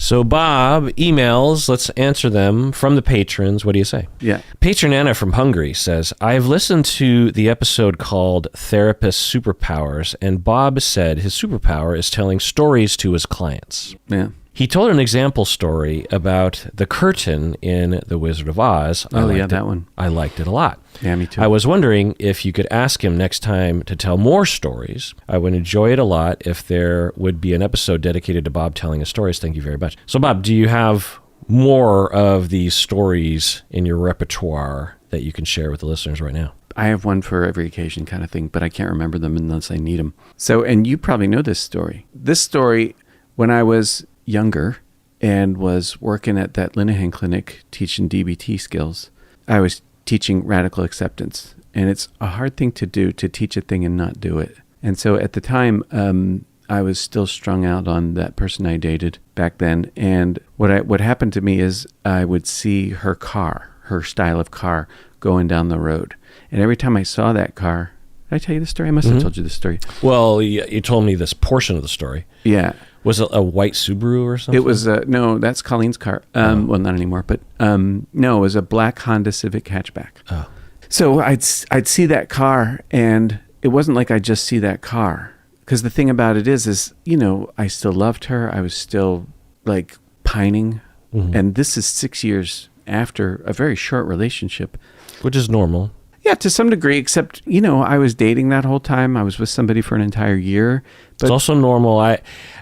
So Bob emails, let's answer them from the patrons. What do you say? Yeah. Patron Anna from Hungary says, I've listened to the episode called Therapist Superpowers, and Bob said his superpower is telling stories to his clients. Yeah. He told an example story about the curtain in The Wizard of Oz. That one. I liked it a lot. Yeah, me too. I was wondering if you could ask him next time to tell more stories. I would enjoy it a lot if there would be an episode dedicated to Bob telling his stories. Thank you very much. So, Bob, do you have more of these stories in your repertoire that you can share with the listeners right now? I have one for every occasion kind of thing, but I can't remember them unless I need them. So, and you probably know this story. This story, when I was younger and was working at that Linehan clinic teaching DBT skills, I was teaching radical acceptance. And it's a hard thing to do, to teach a thing and not do it. And so at the time, I was still strung out on that person I dated back then. And what happened to me is I would see her car, her style of car, going down the road. And every time I saw that car, did I tell you this story? I must have told you this story. Well, you told me this portion of the story. Yeah. Was it a white Subaru or something? It was no, that's Colleen's car. Well, not anymore, but no, it was a black Honda Civic hatchback. Oh. So I'd see that car, and it wasn't like I just see that car, because the thing about it is I still loved her. I was still like pining, and this is 6 years after a very short relationship, which is normal. Yeah, to some degree, except, I was dating that whole time. I was with somebody for an entire year. But it's also normal.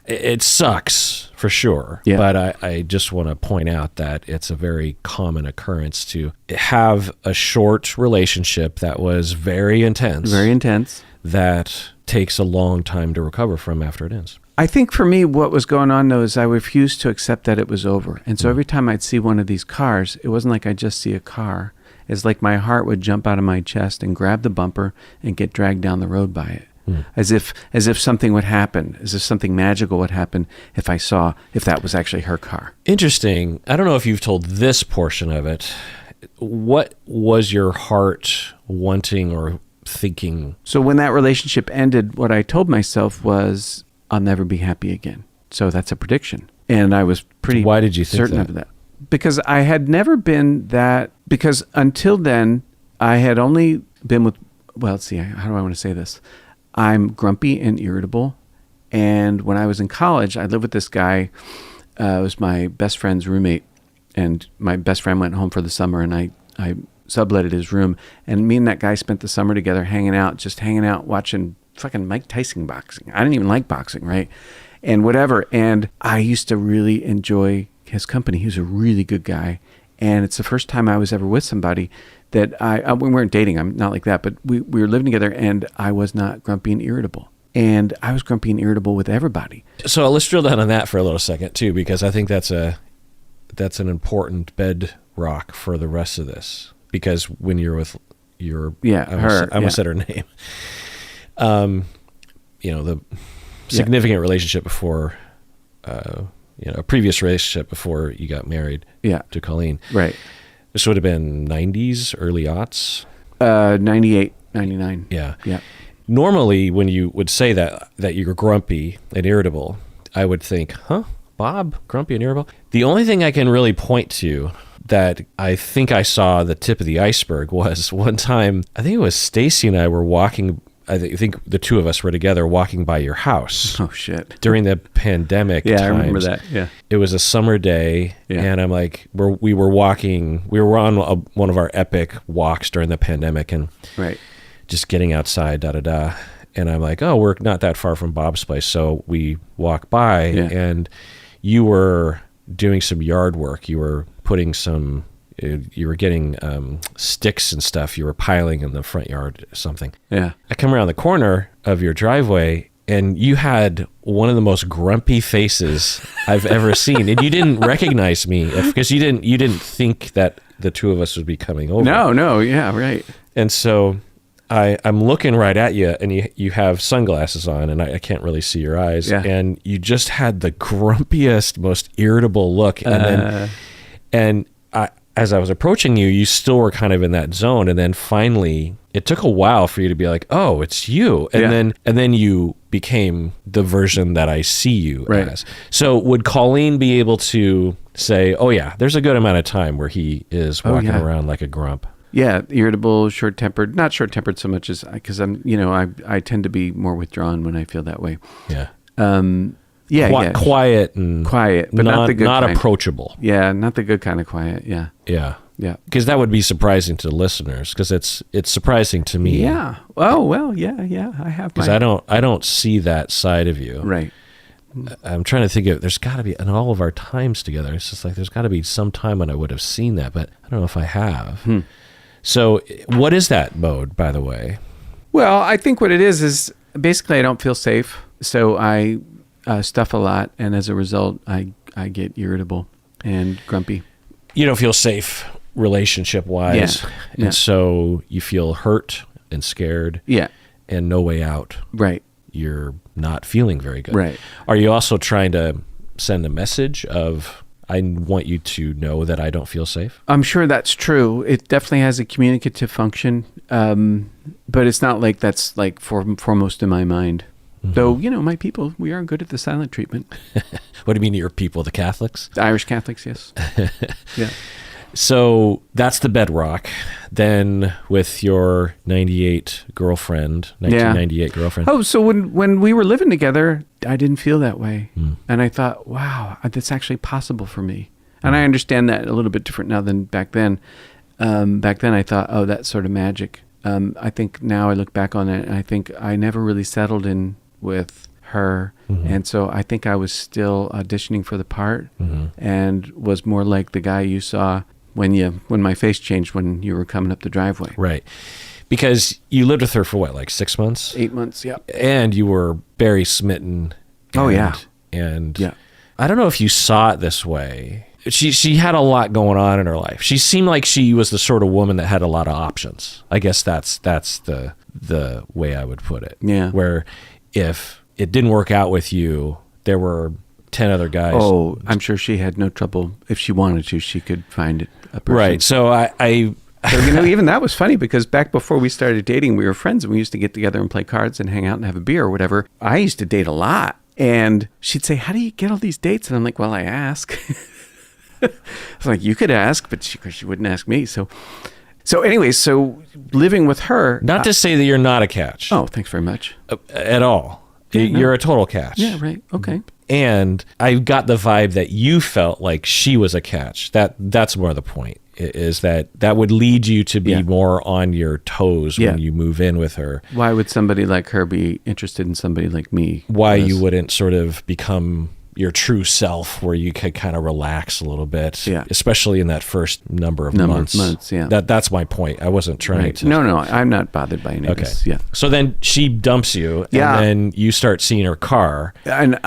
It sucks for sure. Yeah. But I just want to point out that it's a very common occurrence to have a short relationship that was very intense. Very intense. That takes a long time to recover from after it ends. I think for me, what was going on, though, is I refused to accept that it was over. And so every time I'd see one of these cars, it wasn't like I just see a car. It's like my heart would jump out of my chest and grab the bumper and get dragged down the road by it. As if something would happen, as if something magical would happen if that was actually her car. Interesting. I don't know if you've told this portion of it. What was your heart wanting or thinking? So when that relationship ended, what I told myself was, I'll never be happy again. So that's a prediction. And I was pretty Why did you think certain of that. Because I had never been that, because until then, I had only been with, well, let's see, how do I want to say this? I'm grumpy and irritable. And when I was in college, I lived with this guy. It was my best friend's roommate. And my best friend went home for the summer, and I subletted his room. And me and that guy spent the summer together hanging out, watching fucking Mike Tyson boxing. I didn't even like boxing, right? And whatever. And I used to really enjoy his company. He was a really good guy. And it's the first time I was ever with somebody that we weren't dating. I'm not like that, but we were living together, and I was not grumpy and irritable. And I was grumpy and irritable with everybody. So let's drill down on that for a little second too, because I think that's an important bedrock for the rest of this. Because when you're with your, I almost said her name. The significant relationship before, a previous relationship before you got married to Colleen. Right. This would have been 90s, early aughts? 98, 99. Yeah. Yeah. Normally, when you would say that you're grumpy and irritable, I would think, Bob, grumpy and irritable? The only thing I can really point to that I think I saw the tip of the iceberg was one time, I think it was Stacy and I were walking, I think the two of us were together walking by your house. Oh, shit. During the pandemic times. I remember that, yeah. It was a summer day, and I'm like, we were on one of our epic walks during the pandemic, and just getting outside, and I'm like, we're not that far from Bob's place, so we walk by, and you were doing some yard work. You were putting you were getting sticks and stuff you were piling in the front yard or something. Yeah. I come around the corner of your driveway, and you had one of the most grumpy faces I've ever seen. And you didn't recognize me because you didn't think that the two of us would be coming over. No. Yeah, right. And so I'm looking right at you, and you have sunglasses on, and I can't really see your eyes. Yeah. And you just had the grumpiest, most irritable look. And as I was approaching you, you still were kind of in that zone. And then finally, it took a while for you to be like, oh, it's you. And then you became the version that I see you as. So would Colleen be able to say, oh yeah, there's a good amount of time where he is walking around like a grump? Yeah, irritable, short-tempered. Not short-tempered so much as because I'm, I tend to be more withdrawn when I feel that way. Yeah. Quiet, but not the good not kind. Approachable. Yeah, not the good kind of quiet. Yeah. Yeah. Because that would be surprising to the listeners. Because it's surprising to me. Yeah. Oh well. Yeah. I have. Because I don't see that side of you. Right. I'm trying to think of. There's got to be in all of our times together. It's just like there's got to be some time when I would have seen that, but I don't know if I have. So, what is that mode, by the way? Well, I think what it is basically I don't feel safe, so I stuff a lot, and as a result, I get irritable and grumpy. You don't feel safe relationship-wise, and so you feel hurt and scared, and no way out. Right. You're not feeling very good. Right. Are you also trying to send a message of, I want you to know that I don't feel safe? I'm sure that's true. It definitely has a communicative function, but it's not like that's like foremost in my mind. Though, my people, we are good at the silent treatment. What do you mean your people, the Catholics? The Irish Catholics, yes. Yeah. So that's the bedrock. Then with your 1998 girlfriend. Oh, so when we were living together, I didn't feel that way. And I thought, wow, that's actually possible for me. And I understand that a little bit different now than back then. Back then I thought, oh, that's sort of magic. I think now I look back on it and I think I never really settled in with her. And so I think I was still auditioning for the part and was more like the guy you saw when my face changed when you were coming up the driveway. Right. Because you lived with her for what, like 6 months? 8 months, yeah. And you were very smitten. And I don't know if you saw it this way. She had a lot going on in her life. She seemed like she was the sort of woman that had a lot of options. I guess that's the way I would put it. Yeah. Where if it didn't work out with you, there were 10 other guys. Oh, I'm sure she had no trouble. If she wanted to, she could find a person. Right. So So, even that was funny because back before we started dating, we were friends and we used to get together and play cards and hang out and have a beer or whatever. I used to date a lot. And she'd say, how do you get all these dates? And I'm like, well, I ask. I was like, you could ask, but she wouldn't ask me. So anyway, living with her. Not to say that you're not a catch. Oh, thanks very much. At all. You're a total catch. Yeah, right. Okay. And I got the vibe that you felt like she was a catch. That's more the point, is that would lead you to be more on your toes when you move in with her. Why would somebody like her be interested in somebody like me? Why you wouldn't sort of become your true self where you could kind of relax a little bit, especially in that first number of months. That's my point. I wasn't trying to. No, I'm not bothered by any of this. Yeah. So then she dumps you, and then you start seeing her car. And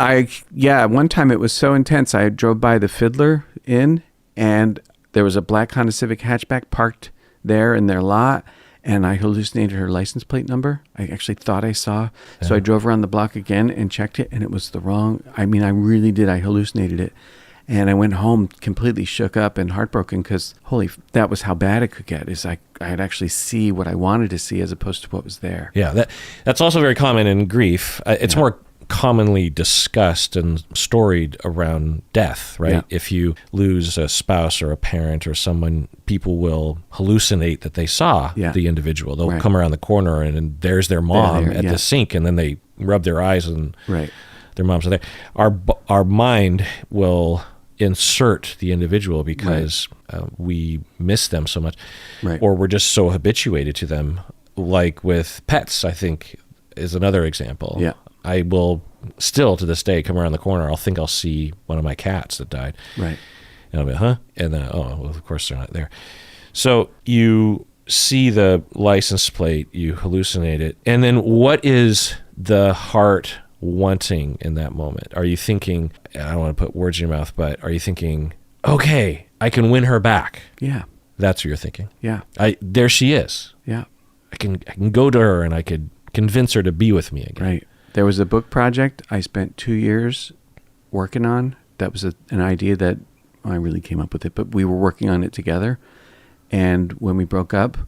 one time it was so intense. I drove by the Fiddler Inn, and there was a black Honda Civic hatchback parked there in their lot. And I hallucinated her license plate number. I actually thought I saw. So I drove around the block again and checked it, and it was the wrong. I mean, I really did. I hallucinated it. And I went home completely shook up and heartbroken because, that was how bad it could get, is I'd actually see what I wanted to see as opposed to what was there. Yeah, that's also very common in grief. It's more commonly discussed and storied around death, right? Yeah. If you lose a spouse or a parent or someone, people will hallucinate that they saw the individual. They'll come around the corner and there's their mom at the sink, and then they rub their eyes and their mom's there. Our mind will insert the individual because we miss them so much, or we're just so habituated to them. Like with pets, I think is another example. Yeah. I will still to this day come around the corner. I'll see one of my cats that died. Right. And I'll be, huh? And then, of course they're not there. So you see the license plate, you hallucinate it. And then what is the heart wanting in that moment? Are you thinking, I don't want to put words in your mouth, but are you thinking, okay, I can win her back? Yeah. That's what you're thinking. Yeah. There she is. Yeah. I can go to her and I could convince her to be with me again. Right. There was a book project I spent 2 years working on. That was an idea that I really came up with it, but we were working on it together. And when we broke up,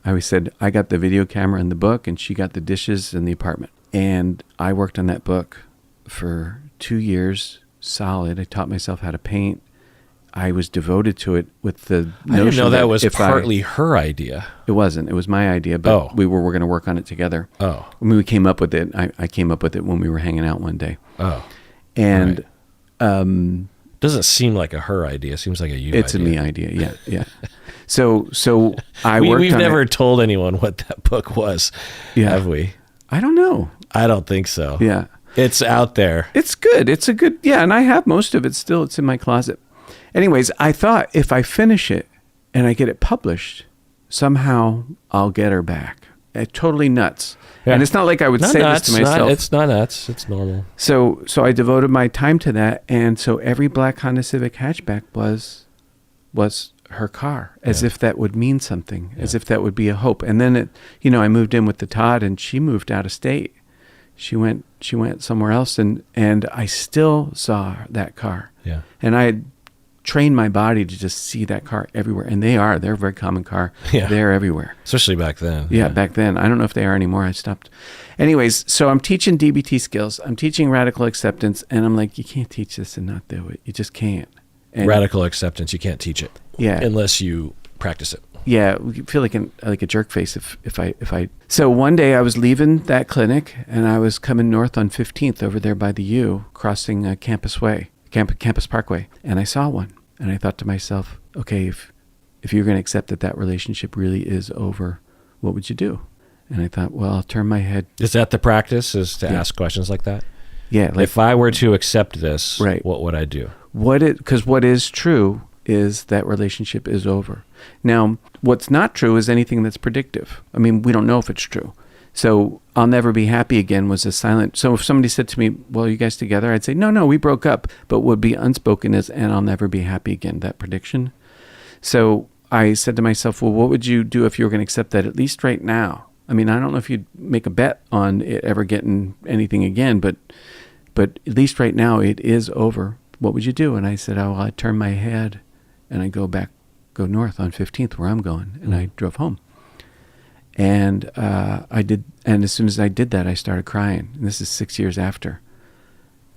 I always said, I got the video camera and the book, and she got the dishes and the apartment. And I worked on that book for 2 years solid. I taught myself how to paint. I was devoted to it with the notion I didn't know that was partly her idea. It wasn't. It was my idea, but we were going to work on it together. Oh. When we came up with it, I came up with it when we were hanging out one day. Oh. And doesn't seem like a her idea. It seems like a you it's idea. A me idea, yeah. So I worked We've on never it. told anyone what that book was, have we? I don't know. I don't think so. Yeah. It's out there. It's good. It's a good, and I have most of it still. It's in my closet. Anyways, I thought if I finish it and I get it published, somehow I'll get her back. Totally nuts. Yeah. And it's not like I would say this to myself. It's not nuts. It's normal. So I devoted my time to that. And so every black Honda Civic hatchback was her car, as if that would mean something, as if that would be a hope. And then I moved in with the Todd, and she moved out of state. She went somewhere else, and I still saw that car. Yeah. And I had trained my body to just see that car everywhere. And they're a very common car. Yeah. They're everywhere. Especially back then. Yeah, back then. I don't know if they are anymore. I stopped. Anyways, so I'm teaching DBT skills. I'm teaching radical acceptance, and I'm like, you can't teach this and not do it. You just can't. And radical acceptance, you can't teach it. Yeah. Unless you practice it. Yeah, we feel like a jerk face if I. So one day I was leaving that clinic, and I was coming north on 15th over there by the U, crossing Campus Parkway, and I saw one, and I thought to myself, okay, if you're going to accept that relationship really is over, what would you do? And I thought, well, I'll turn my head. Is that the practice? Is to ask questions like that? Yeah. If I were to accept this, right, what would I do? Because what is true is that relationship is over. Now, what's not true is anything that's predictive. I mean, we don't know if it's true. So I'll never be happy again was a silent. So if somebody said to me, well, are you guys together? I'd say, no, we broke up. But what would be unspoken is, and I'll never be happy again, that prediction. So I said to myself, well, what would you do if you were going to accept that, at least right now? I mean, I don't know if you'd make a bet on it ever getting anything again, but at least right now it is over. What would you do? And I said, oh, well, I'd turn my head and I'd go north on 15th where I'm going. And I drove home. And I did. And as soon as I did that, I started crying. And this is 6 years after,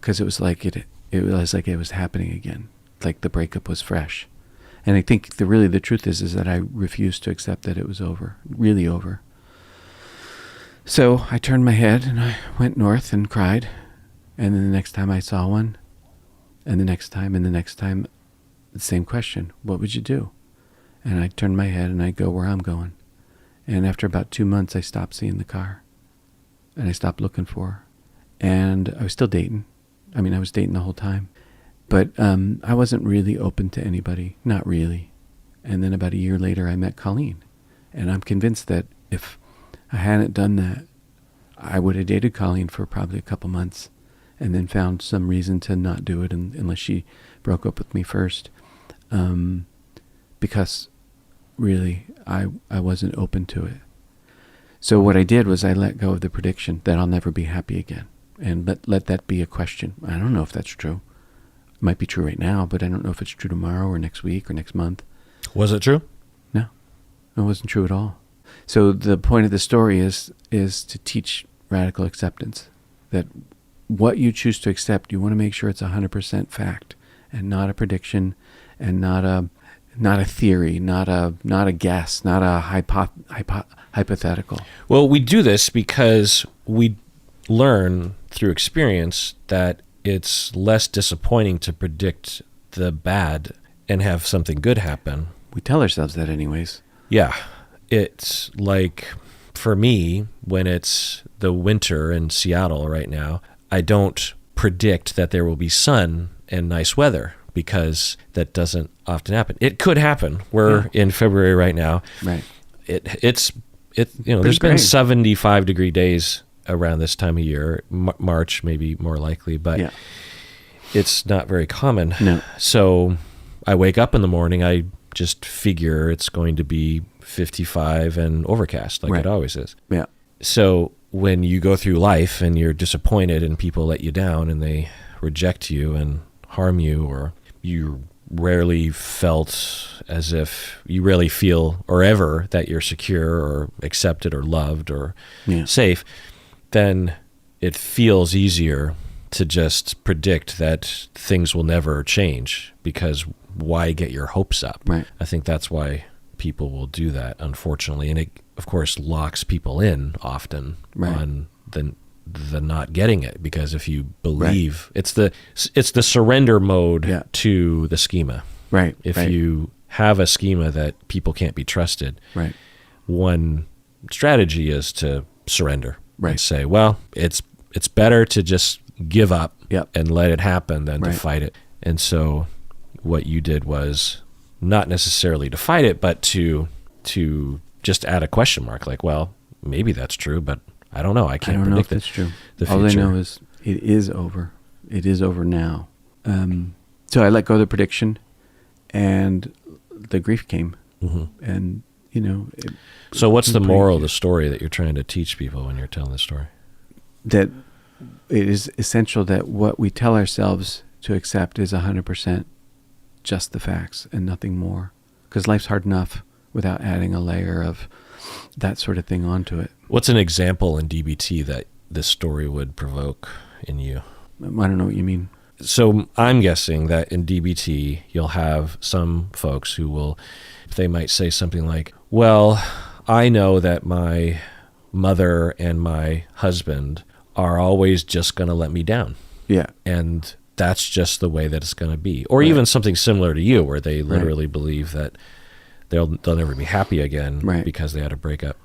because it was like it was like it was happening again. Like the breakup was fresh. And I think the truth is that I refused to accept that it was over, really over. So I turned my head and I went north and cried. And then the next time I saw one, and the next time, the same question, what would you do? And I turned my head and I go where I'm going. And after about 2 months, I stopped seeing the car. And I stopped looking for her. And I was still dating. I mean, I was dating the whole time. But I wasn't really open to anybody, not really. And then about a year later, I met Colleen. And I'm convinced that if I hadn't done that, I would have dated Colleen for probably a couple months and then found some reason to not do it unless she broke up with me first. Because really, I wasn't open to it. So what I did was I let go of the prediction that I'll never be happy again. And let that be a question. I don't know if that's true. It might be true right now, but I don't know if it's true tomorrow or next week or next month. Was it true? No, it wasn't true at all. So the point of the story is to teach radical acceptance. That what you choose to accept, you want to make sure it's 100% fact and not a prediction and not a theory, not a guess, not a hypothetical. Well, we do this because we learn through experience that it's less disappointing to predict the bad and have something good happen. We tell ourselves that anyways. Yeah. It's like, for me, when it's the winter in Seattle right now, I don't predict that there will be sun and nice weather because that doesn't often happen. It could happen. We're in February right now. Right. It's there's been 75-degree days around this time of year. March maybe more likely, but it's not very common. No. So I wake up in the morning, I just figure it's going to be 55 and overcast like it always is. Yeah. So when you go through life and you're disappointed and people let you down and they reject you and harm you, or you're rarely felt as if you really feel or ever that you're secure or accepted or loved or safe, then it feels easier to just predict that things will never change, because why get your hopes up? Right. I think that's why people will do that, unfortunately. And it, of course, locks people in often on the not getting it, because if you believe it's the surrender mode to the schema. Right. If you have a schema that people can't be trusted, one strategy is to surrender and say, well, it's better to just give up and let it happen than to fight it. And so what you did was not necessarily to fight it, but to just add a question mark, like, well, maybe that's true, but I don't know. I can't predict know if that's true. All I know is it is over. It is over now. So I let go of the prediction, and the grief came. And, so what's the moral of the story that you're trying to teach people when you're telling the story? That it is essential that what we tell ourselves to accept is 100% just the facts and nothing more. Because life's hard enough without adding a layer of that sort of thing onto it. What's an example in DBT that this story would provoke in you? I don't know what you mean. So I'm guessing that in DBT, you'll have some folks who will, they might say something like, well, I know that my mother and my husband are always just going to let me down. Yeah. And that's just the way that it's going to be. Or even something similar to you, where they literally believe that they'll never be happy again because they had a breakup.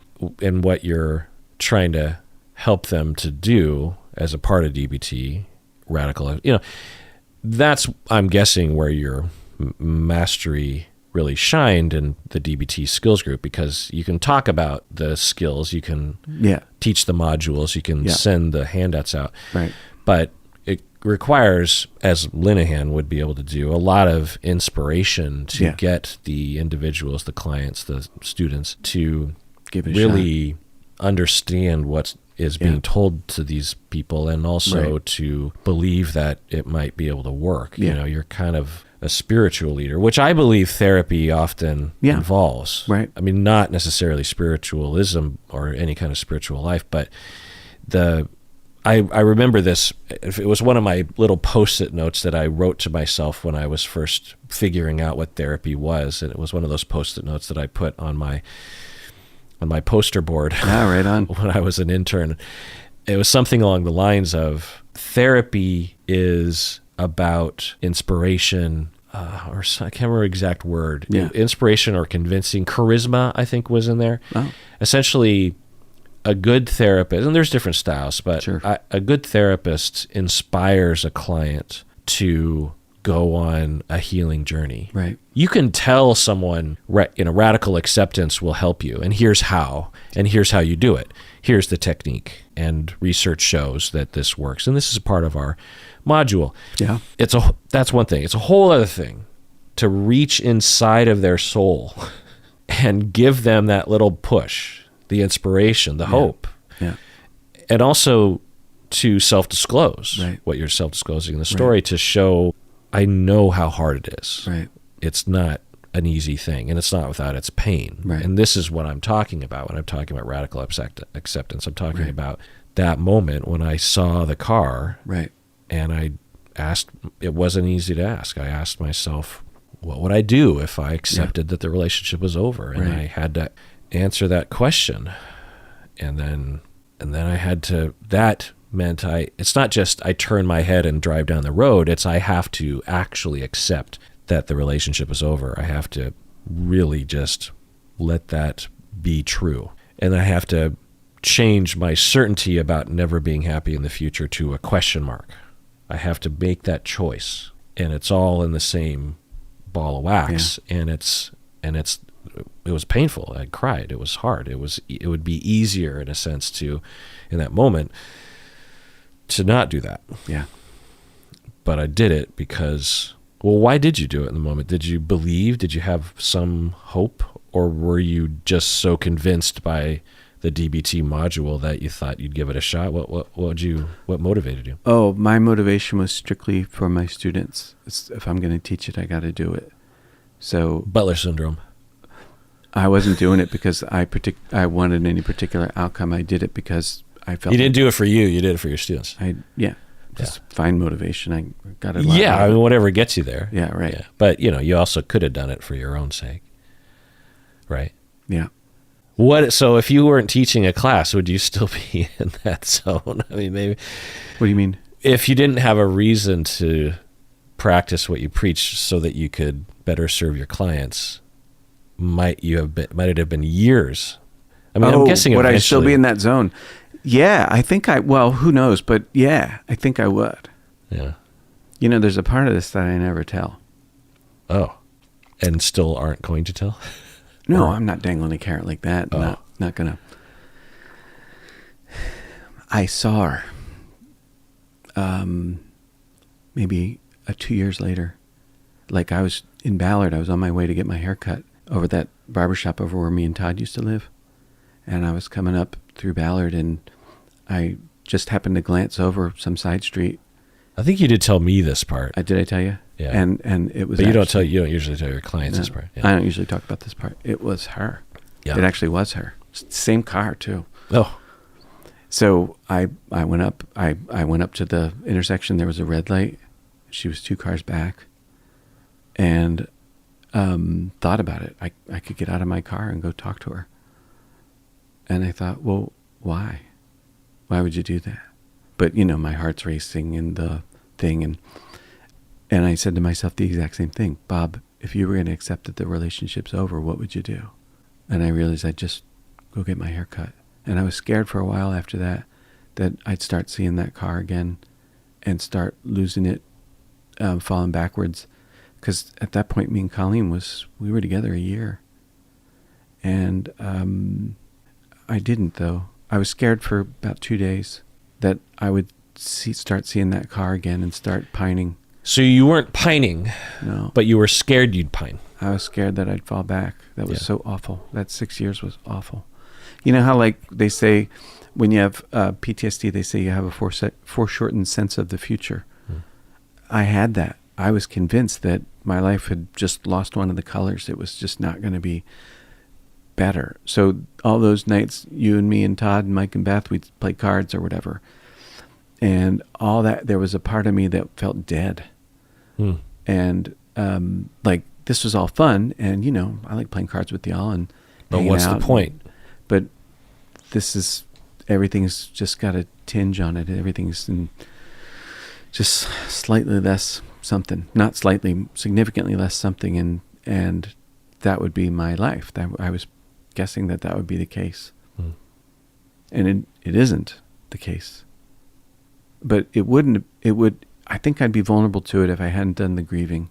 And what you're trying to help them to do as a part of DBT, radical, that's, I'm guessing, where your mastery really shined in the DBT skills group, because you can talk about the skills, you can teach the modules, you can send the handouts out. Right. But it requires, as Linehan would be able to do, a lot of inspiration to get the individuals, the clients, the students to give it really understand what is being told to these people, and also to believe that it might be able to work. You're kind of a spiritual leader, which I believe therapy often involves. Right. I mean, not necessarily spiritualism or any kind of spiritual life, but I remember this. It was one of my little Post-it notes that I wrote to myself when I was first figuring out what therapy was, and it was one of those Post-it notes that I put on my poster board. Right on. When I was an intern. It was something along the lines of, therapy is about inspiration, or I can't remember the exact word. Inspiration or convincing. Charisma, I think, was in there. Oh. Essentially, a good therapist, and there's different styles, but a good therapist inspires a client to go on a healing journey. Right. You can tell someone, radical acceptance will help you, and here's how you do it. Here's the technique, and research shows that this works, and this is a part of our module. Yeah. That's one thing. It's a whole other thing to reach inside of their soul and give them that little push, the inspiration, the hope. Yeah. And also to self-disclose what you're self-disclosing in the story, to show, I know how hard it is. Right. It's not an easy thing, and it's not without its pain. Right. And this is what I'm talking about when I'm talking about radical acceptance. I'm talking about that moment when I saw the car, and I asked, it wasn't easy to ask. I asked myself, what would I do if I accepted that the relationship was over? And I had to answer that question. And then I had to, that meant it's not just I turn my head and drive down the road. It's I have to actually accept that the relationship is over. I have to really just let that be true. And I have to change my certainty about never being happy in the future to a question mark. I have to make that choice. And it's all in the same ball of wax. And it was painful. I cried. It was hard. It would be easier in a sense to, in that moment, to not do that. Yeah. But I did it because, well, why did you do it in the moment? Did you believe? Did you have some hope? Or were you just so convinced by the DBT module that you thought you'd give it a shot? What motivated you? Oh, my motivation was strictly for my students. If I'm going to teach it, I got to do it. So Butler syndrome. I wasn't doing it because I wanted any particular outcome. I did it because I felt you didn't do it for you. You did it for your students. Just find motivation. I got it. Yeah, I mean, whatever gets you there. Yeah, right. Yeah. But you also could have done it for your own sake, right? Yeah. So if you weren't teaching a class, would you still be in that zone? I mean, maybe. What do you mean? If you didn't have a reason to practice what you preach so that you could better serve your clients, might it have been years? I mean, I'm guessing would eventually. I still be in that zone? Yeah, I think well, who knows? But yeah, I think I would. Yeah. There's a part of this that I never tell. Oh, and still aren't going to tell? No, I'm not dangling a carrot like that. Oh. Not gonna. I saw her. Maybe 2 years later. Like I was in Ballard. I was on my way to get my hair cut over that barbershop over where me and Todd used to live. And I was coming up through Ballard, and I just happened to glance over some side street. I think you did tell me this part. Did I tell you? Yeah. And it was. But you don't usually tell your clients this part. Yeah. I don't usually talk about this part. It was her. Yeah. It actually was her. Same car too. Oh. So I went up. I went up to the intersection. There was a red light. She was 2 cars back, and thought about it. I could get out of my car and go talk to her. And I thought, well, why? Why would you do that? But, my heart's racing and the thing. And I said to myself the exact same thing. Bob, if you were going to accept that the relationship's over, what would you do? And I realized I'd just go get my hair cut. And I was scared for a while after that I'd start seeing that car again and start losing it, falling backwards. Because at that point, me and Colleen we were together a year. And I didn't, though. I was scared for about 2 days that I would start seeing that car again and start pining. So you weren't pining, no, but you were scared you'd pine. I was scared that I'd fall back. That was so awful. That 6 years was awful. You know how, like, they say when you have PTSD, they say you have a foreshortened sense of the future. I had that. I was convinced that my life had just lost one of the colors. It was just not going to be better. So all those nights, you and me and Todd and Mike and Beth, we'd play cards or whatever. And all that, there was a part of me that felt dead. And like, this was all fun. And, I like playing cards with y'all and but what's the point? But everything's just got a tinge on it. Everything's just slightly less something. Not slightly, significantly less something. And that would be my life. I was guessing that would be the case. And it isn't the case. But it would, I think I'd be vulnerable to it if I hadn't done the grieving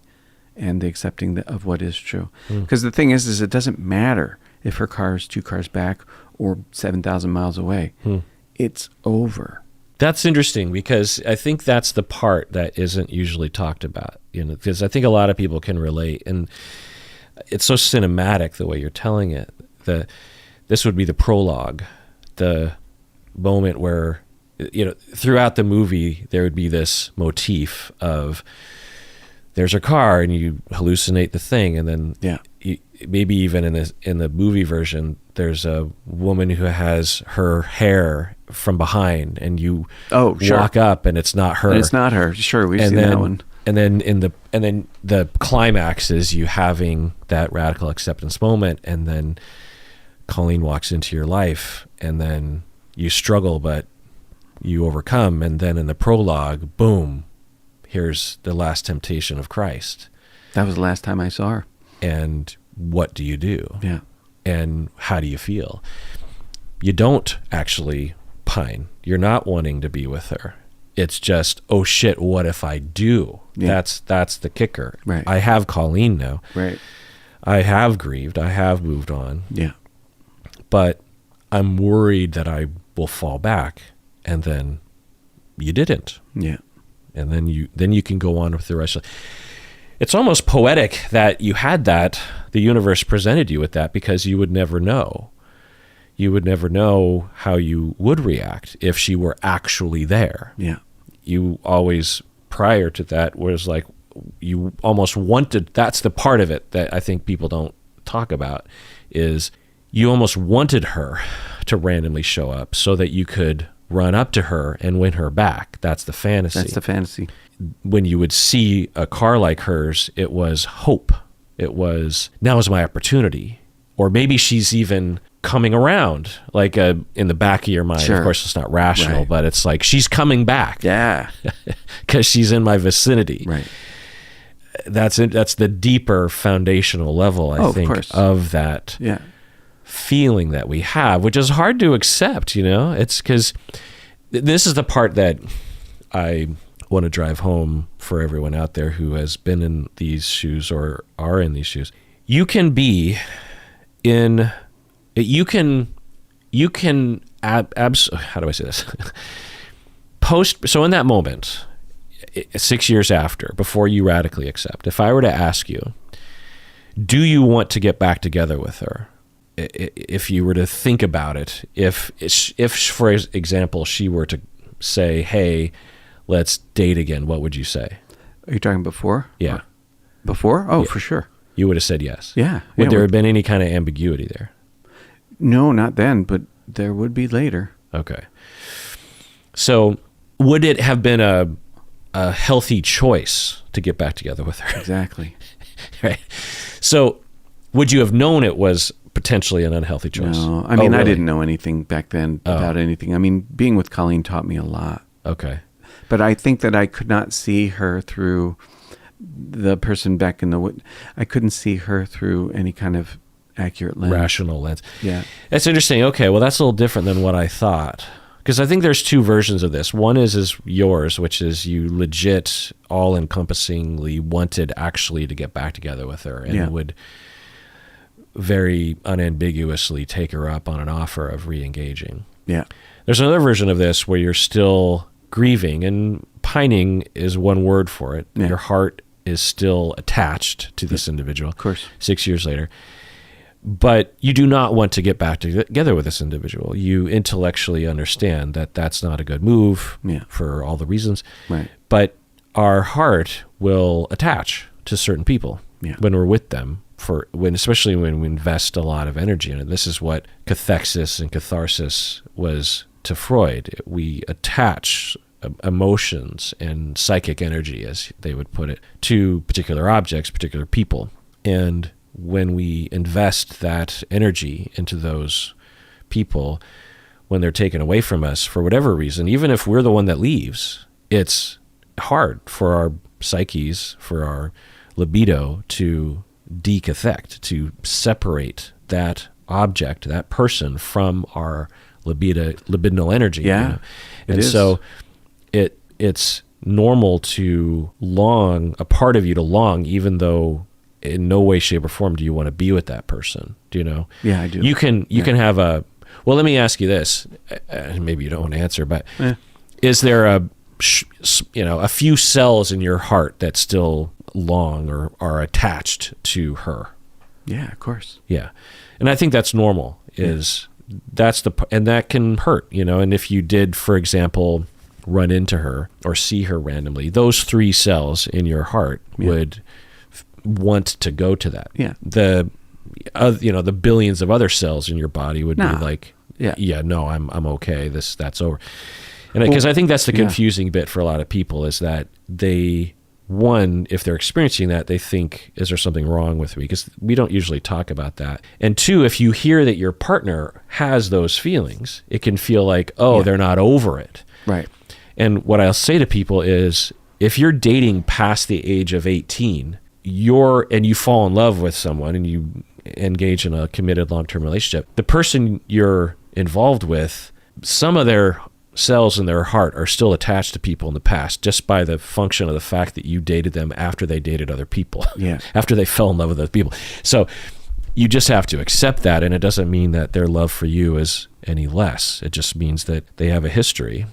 and the accepting of what is true. Because the thing is it doesn't matter if her car is 2 cars back or 7,000 miles away. It's over. That's interesting, because I think that's the part that isn't usually talked about, because I think a lot of people can relate, and it's so cinematic the way you're telling it. This would be the prologue, the moment where, throughout the movie, there would be this motif of there's a car and you hallucinate the thing. And then maybe even in the movie version, there's a woman who has her hair from behind and you walk up and it's not her. And it's not her. Sure. We've seen that one. And then the climax is you having that radical acceptance moment, and then Colleen walks into your life, and then you struggle, but you overcome. And then in the prologue, boom, here's the last temptation of Christ. That was the last time I saw her. And what do you do? Yeah. And how do you feel? You don't actually pine. You're not wanting to be with her. It's just, oh shit, what if I do? Yeah. That's the kicker. Right. I have Colleen now. Right. I have grieved. I have moved on. Yeah. But I'm worried that I will fall back, and then you didn't. Yeah. And then you can go on with the rest of it. It's almost poetic that you had that, the universe presented you with that, because you would never know. you would never know how you would react if she were actually there. Yeah. You always, prior to that, was like, you almost wanted, that's the part of it that I think people don't talk about, is you almost wanted her to randomly show up so that you could run up to her and win her back. That's the fantasy. That's the fantasy. When you would see a car like hers, it was hope. It was, now is my opportunity. Or maybe she's even coming around, like in the back of your mind. Sure. Of course, it's not rational, Right. but it's like, she's coming back. Yeah. Because she's in my vicinity. Right. That's it. That's the deeper foundational level, I think, of that Yeah. feeling that we have, which is hard to accept, you know? It's because this is the part that I want to drive home for everyone out there who has been in these shoes or are in these shoes. You can be in, you can, how do I say this? So in that moment, 6 years after, before you radically accept, if I were to ask you, do you want to get back together with her? If you were to think about it, if for example, she were to say, hey, let's date again, what would you say? Are you talking before? Yeah. Before? Oh, Yeah. for sure. You would have said yes. Yeah. Would there have been any kind of ambiguity there? No, not then, but there would be later. Okay. So would it have been a healthy choice to get back together with her? Exactly. Right. So would you have known it was potentially an unhealthy choice? No, I mean, really? I didn't know anything back then about anything. I mean, being with Colleen taught me a lot. Okay. But I think that I could not see her through the person back in the... I couldn't see her through any kind of accurate lens. Rational lens. Yeah. That's interesting. Okay, well, that's a little different than what I thought. Because I think there's two versions of this. One is yours, which is you legit, all-encompassingly wanted actually to get back together with her and would very unambiguously take her up on an offer of re-engaging. Yeah. There's another version of this where you're still grieving, and pining is one word for it. Yeah. Your heart is still attached to this individual. Of course. 6 years later. But you do not want to get back together with this individual. You intellectually understand that that's not a good move for all the reasons. Right. But our heart will attach to certain people when we're with them, especially when we invest a lot of energy in it. This is what cathexis and catharsis was to Freud. We attach emotions and psychic energy, as they would put it, to particular objects, particular people. And when we invest that energy into those people, when they're taken away from us for whatever reason, even if we're the one that leaves, it's hard for our psyches, for our libido to decathect, to separate that object, that person from our libidinal energy. Yeah, you know? And so it's normal to long, a part of you to long, even though in no way, shape, or form do you want to be with that person. Do you know? Yeah, I do. You can have well, let me ask you this. Maybe you don't want to answer, but is there a few cells in your heart that still long or are attached to her? Yeah, of course. Yeah. And I think that's normal, and that can hurt, and if you did, for example, run into her or see her randomly, those 3 cells in your heart would want to go to that. Yeah. The billions of other cells in your body would be like, no, I'm okay. That's over. And because I think that's the confusing bit for a lot of people is that they, one, if they're experiencing that, they think, is there something wrong with me? Because we don't usually talk about that. And 2, if you hear that your partner has those feelings, it can feel like, they're not over it. Right. And what I'll say to people is, if you're dating past the age of 18, and you fall in love with someone and you engage in a committed long-term relationship, the person you're involved with, some of their cells in their heart are still attached to people in the past just by the function of the fact that you dated them after they dated other people, after they fell in love with other people. So you just have to accept that, and it doesn't mean that their love for you is any less. It just means that they have a history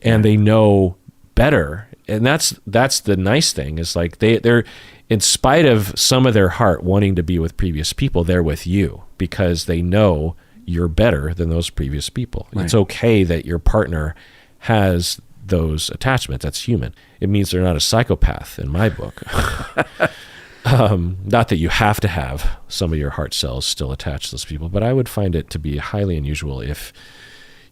and they know better. And that's the nice thing is like they're in spite of some of their heart wanting to be with previous people, they're with you because they know you're better than those previous people. Right. It's okay that your partner has those attachments. That's human. It means they're not a psychopath in my book. Not that you have to have some of your heart cells still attached to those people, but I would find it to be highly unusual if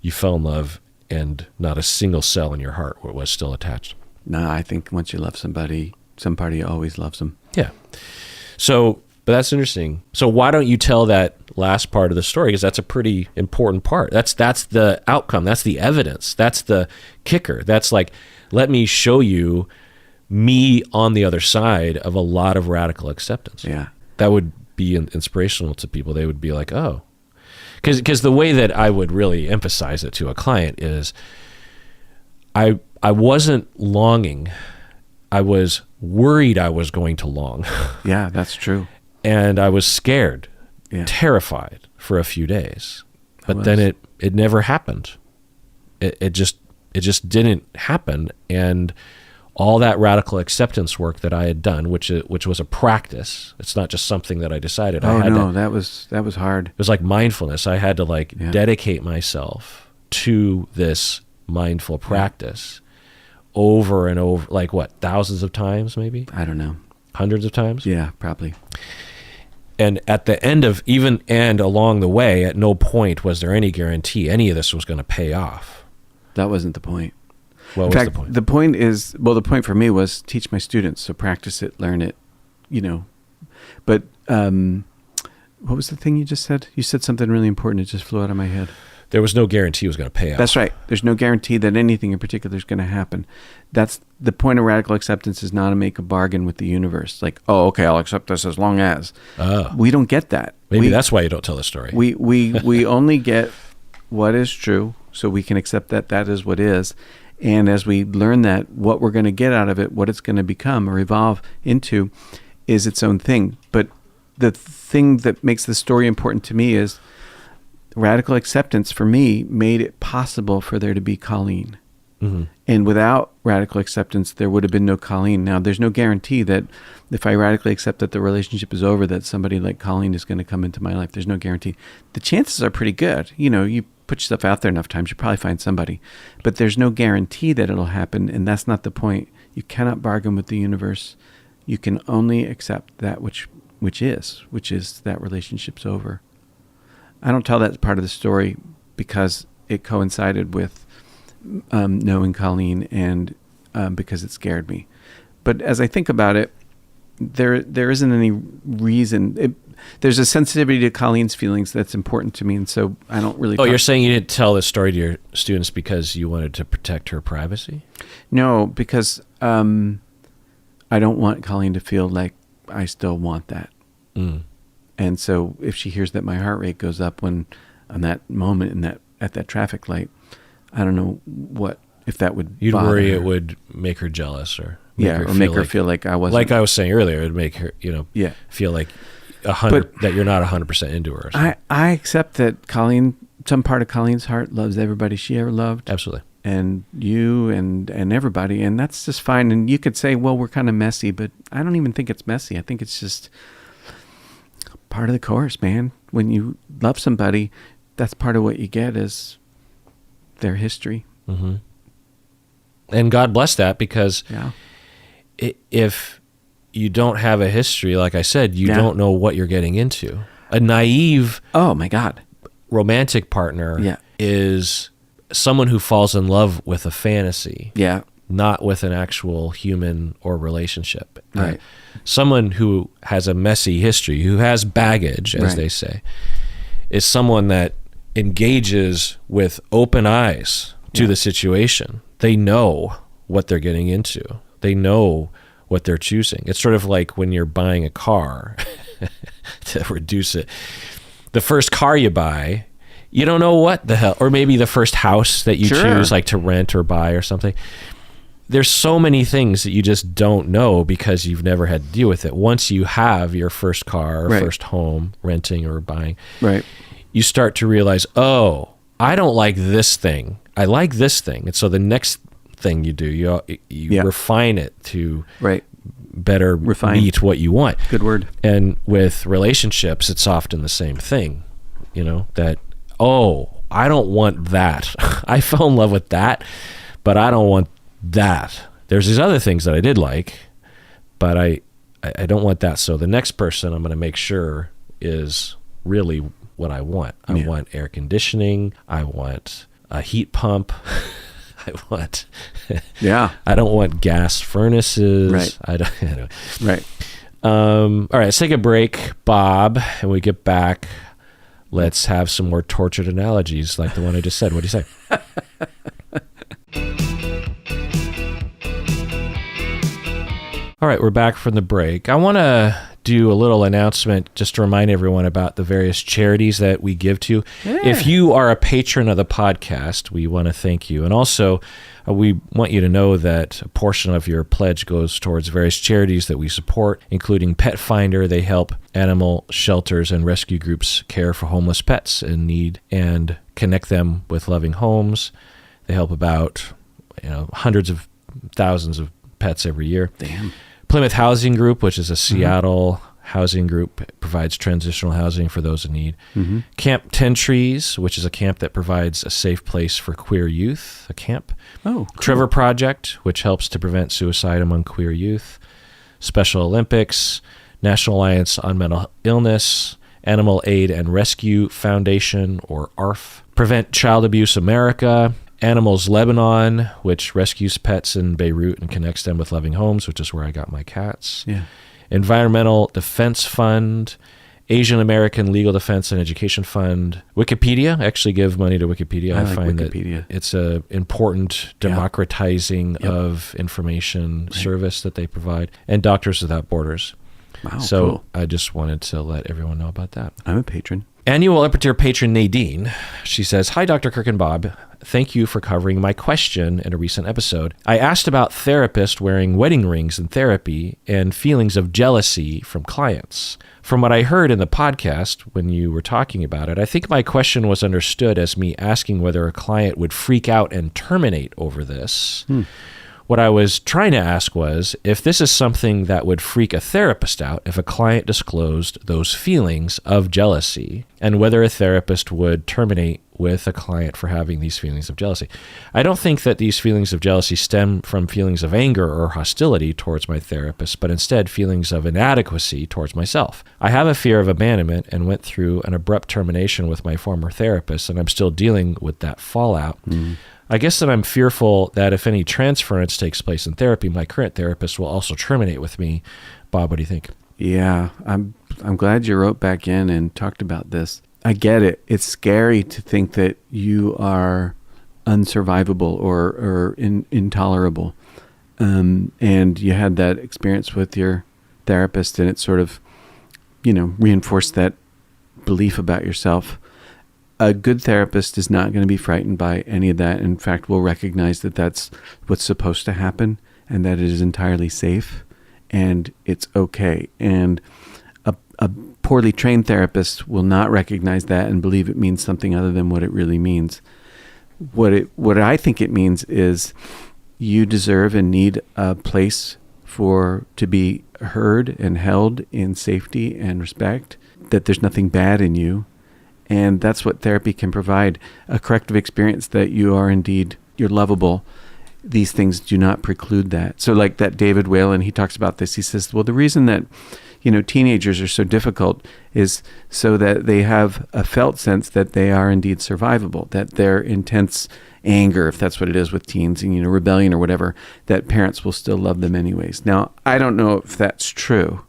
you fell in love and not a single cell in your heart was still attached. No, I think once you love somebody, some part of you always loves them. Yeah. So, but that's interesting. So why don't you tell that last part of the story? Because that's a pretty important part. That's the outcome. That's the evidence. That's the kicker. That's like, let me show you me on the other side of a lot of radical acceptance. Yeah. That would be inspirational to people. They would be like, oh. Because the way that I would really emphasize it to a client is I wasn't longing. I was worried I was going to long. Yeah, that's true. And I was scared, terrified for a few days. But then it never happened. It just didn't happen. And all that radical acceptance work that I had done, which was a practice. It's not just something that I decided. That was hard. It was like mindfulness. I had to dedicate myself to this mindful practice over and over, like what, thousands of times maybe? I don't know. Hundreds of times? Yeah, probably. And at the end of and along the way, at no point was there any guarantee any of this was going to pay off. That wasn't the point. What was the point? The point is, well, the point for me was teach my students. So practice it, learn it, But what was the thing you just said? You said something really important. It just flew out of my head. There was no guarantee it was going to pay off. That's right. There's no guarantee that anything in particular is going to happen. That's the point of radical acceptance, is not to make a bargain with the universe. Like, oh, okay, I'll accept this as long as. We don't get that. Maybe that's why you don't tell the story. We only get what is true, so we can accept that is what is. And as we learn that, what we're going to get out of it, what it's going to become or evolve into, is its own thing. But the thing that makes the story important to me is radical acceptance, for me, made it possible for there to be Colleen. Mm-hmm. And without radical acceptance, there would have been no Colleen. Now, there's no guarantee that if I radically accept that the relationship is over, that somebody like Colleen is going to come into my life. There's no guarantee. The chances are pretty good. You put yourself out there enough times, you probably find somebody. But there's no guarantee that it'll happen, and that's not the point. You cannot bargain with the universe. You can only accept that which is that relationship's over. I don't tell that part of the story because it coincided with knowing Colleen and because it scared me. But as I think about it, there isn't any reason. There's a sensitivity to Colleen's feelings that's important to me, and so I don't really... you're saying you didn't tell this story to your students because you wanted to protect her privacy? No, because I don't want Colleen to feel like I still want that. Mm. And so if she hears that my heart rate goes up when on that moment at that traffic light, I don't know if that would You'd bother worry her. It would make her jealous or make her feel like I wasn't... Like I was saying earlier, it would make her, feel like 100 that you're not 100% into her. Or something. I accept that Colleen, some part of Colleen's heart loves everybody she ever loved. Absolutely. And you and everybody, and that's just fine. And you could say, well, we're kind of messy, but I don't even think it's messy. I think it's just part of the course, man. When you love somebody, that's part of what you get is their history. Mm-hmm. And God bless that, because if you don't have a history, like I said, you don't know what you're getting into. A naive, oh my God, romantic partner is someone who falls in love with a fantasy, not with an actual human or relationship. Right. Someone who has a messy history, who has baggage, as they say, is someone that engages with open eyes to the situation. They know what they're getting into. They know what they're choosing. It's sort of like when you're buying a car, to reduce it. The first car you buy, you don't know what the hell, or maybe the first house that you choose, like to rent or buy or something. There's so many things that you just don't know because you've never had to deal with it. Once you have your first car or first home, renting or buying, you start to realize, oh, I don't like this thing. I like this thing. And so the next thing you do, you refine it to better meet what you want. Good word. And with relationships, it's often the same thing, that oh, I don't want that. I fell in love with that, but I don't want that. There's these other things that I did like, but I don't want that. So the next person I'm going to make sure is really what I want. I want air conditioning. I want a heat pump. I want. I don't want gas furnaces. Right. I don't. Right. All right. Let's take a break, Bob, and we get back. Let's have some more tortured analogies like the one I just said. What do you say? All right, we're back from the break. I want to do a little announcement just to remind everyone about the various charities that we give to. Yeah. If you are a patron of the podcast, we want to thank you. And also, we want you to know that a portion of your pledge goes towards various charities that we support, including Pet Finder. They help animal shelters and rescue groups care for homeless pets in need and connect them with loving homes. They help about hundreds of thousands of pets every year. Damn. Plymouth Housing Group, which is a Seattle housing group, provides transitional housing for those in need. Camp 10 Trees, which is a camp that provides a safe place for queer youth, a camp. Oh, cool. Trevor Project, which helps to prevent suicide among queer youth. Special Olympics, National Alliance on Mental Illness, Animal Aid and Rescue Foundation, or ARF. Prevent Child Abuse America, Animals Lebanon, which rescues pets in Beirut and connects them with loving homes, which is where I got my cats. Yeah. Environmental Defense Fund, Asian American Legal Defense and Education Fund, Wikipedia. I actually give money to Wikipedia. I find Wikipedia. that it's an important democratizing of information service that they provide, and Doctors Without Borders. Wow, so cool. I just wanted to let everyone know about that. I'm a patron. Annual Epicure patron Nadine, she says, "Hi, Dr. Kirk and Bob. Thank you for covering my question in a recent episode. I asked about therapists wearing wedding rings in therapy and feelings of jealousy from clients. From what I heard in the podcast when you were talking about it, I think my question was understood as me asking whether a client would freak out and terminate over this. What I was trying to ask was if this is something that would freak a therapist out if a client disclosed those feelings of jealousy, and whether a therapist would terminate with a client for having these feelings of jealousy. I don't think that these feelings of jealousy stem from feelings of anger or hostility towards my therapist, but instead feelings of inadequacy towards myself. I have a fear of abandonment and went through an abrupt termination with my former therapist, and I'm still dealing with that fallout. I guess that I'm fearful that if any transference takes place in therapy, my current therapist will also terminate with me. Bob, what do you think?" Yeah, I'm glad you wrote back in and talked about this. I get it. It's scary to think that you are unsurvivable or intolerable. And you had that experience with your therapist, and it sort of, reinforced that belief about yourself. A good therapist is not going to be frightened by any of that. In fact, will recognize that that's what's supposed to happen and that it is entirely safe and it's okay. And a poorly trained therapist will not recognize that and believe it means something other than what it really means. What I think it means is you deserve and need a place to be heard and held in safety and respect, that there's nothing bad in you. And that's what therapy can provide, a corrective experience that you're lovable. These things do not preclude that. So like that David Whalen, he talks about this. He says, well, the reason that, teenagers are so difficult is so that they have a felt sense that they are indeed survivable, that their intense anger, if that's what it is with teens, and, rebellion or whatever, that parents will still love them anyways. Now, I don't know if that's true,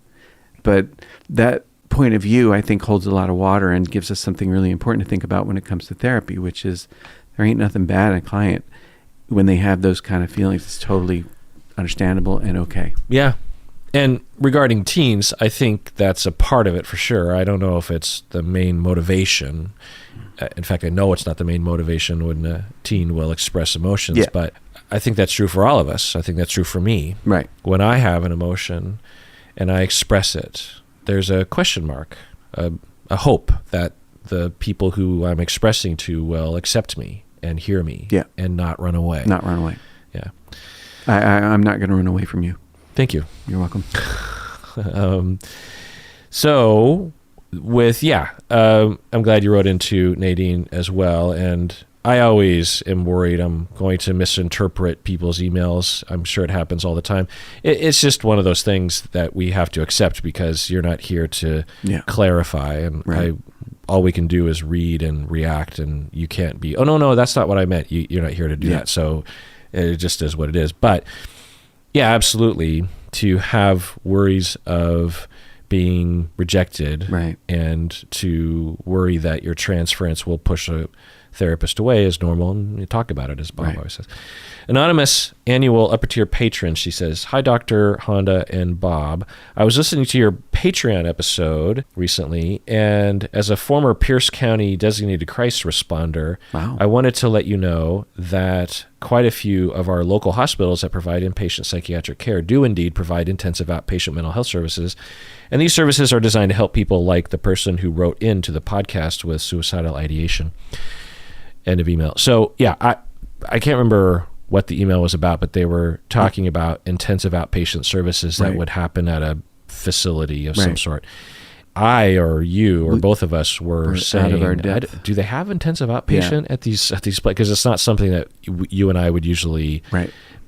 but that point of view, I think, holds a lot of water and gives us something really important to think about when it comes to therapy, which is there ain't nothing bad in a client when they have those kind of feelings. It's totally understandable and okay. Yeah. And regarding teens, I think that's a part of it for sure. I don't know if it's the main motivation. In fact, I know it's not the main motivation when a teen will express emotions, but I think that's true for all of us. I think that's true for me. Right. When I have an emotion and I express it, there's a question mark, a hope that the people who I'm expressing to will accept me and hear me and not run away. Not run away. Yeah. I'm not going to run away from you. Thank you. You're welcome. So I'm glad you wrote into Nadine as well. And I always am worried I'm going to misinterpret people's emails. I'm sure it happens all the time. It's just one of those things that we have to accept because you're not here to clarify. And all we can do is read and react, and you can't be, oh, no, that's not what I meant. You're not here to do that. So it just is what it is. But yeah, absolutely. To have worries of being rejected and to worry that your transference will push a therapist away is normal, and you talk about it, as Bob always says. Anonymous annual upper tier patron, she says, "Hi, Dr. Honda and Bob. I was listening to your Patreon episode recently, and as a former Pierce County designated crisis responder, I wanted to let you know that quite a few of our local hospitals that provide inpatient psychiatric care do indeed provide intensive outpatient mental health services. And these services are designed to help people like the person who wrote into the podcast with suicidal ideation." End of email. So yeah, I can't remember what the email was about, but they were talking about intensive outpatient services that would happen at a facility of some sort. I or you or both of us were saying, out of our depth. Do they have intensive outpatient at these places? Because it's not something that you and I would usually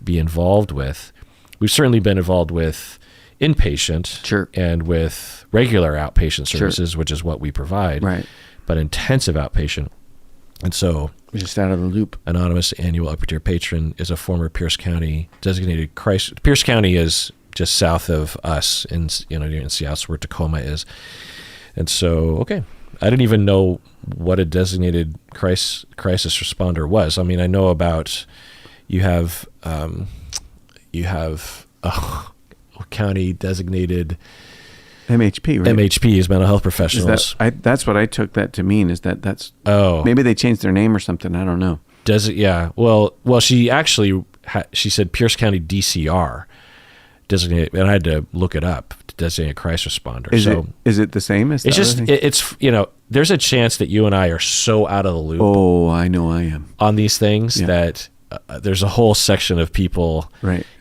be involved with. We've certainly been involved with inpatient and with regular outpatient services, which is what we provide. But intensive outpatient. And so, just out of the loop. Anonymous annual upper tier patron is a former Pierce County designated crisis. Pierce County is just south of us in Seattle, where Tacoma is. And so, okay, I didn't even know what a designated crisis responder was. I mean, I know about you have county designated. MHP, right? MHP is mental health professionals. That's what I took that to mean. Is that's maybe they changed their name or something. I don't know. Well, she actually she said Pierce County DCR designated, and I had to look it up to designate a crisis responder. Is it the same as? It's there's a chance that you and I are so out of the loop. Oh, I know I am on these things that. There's a whole section of people,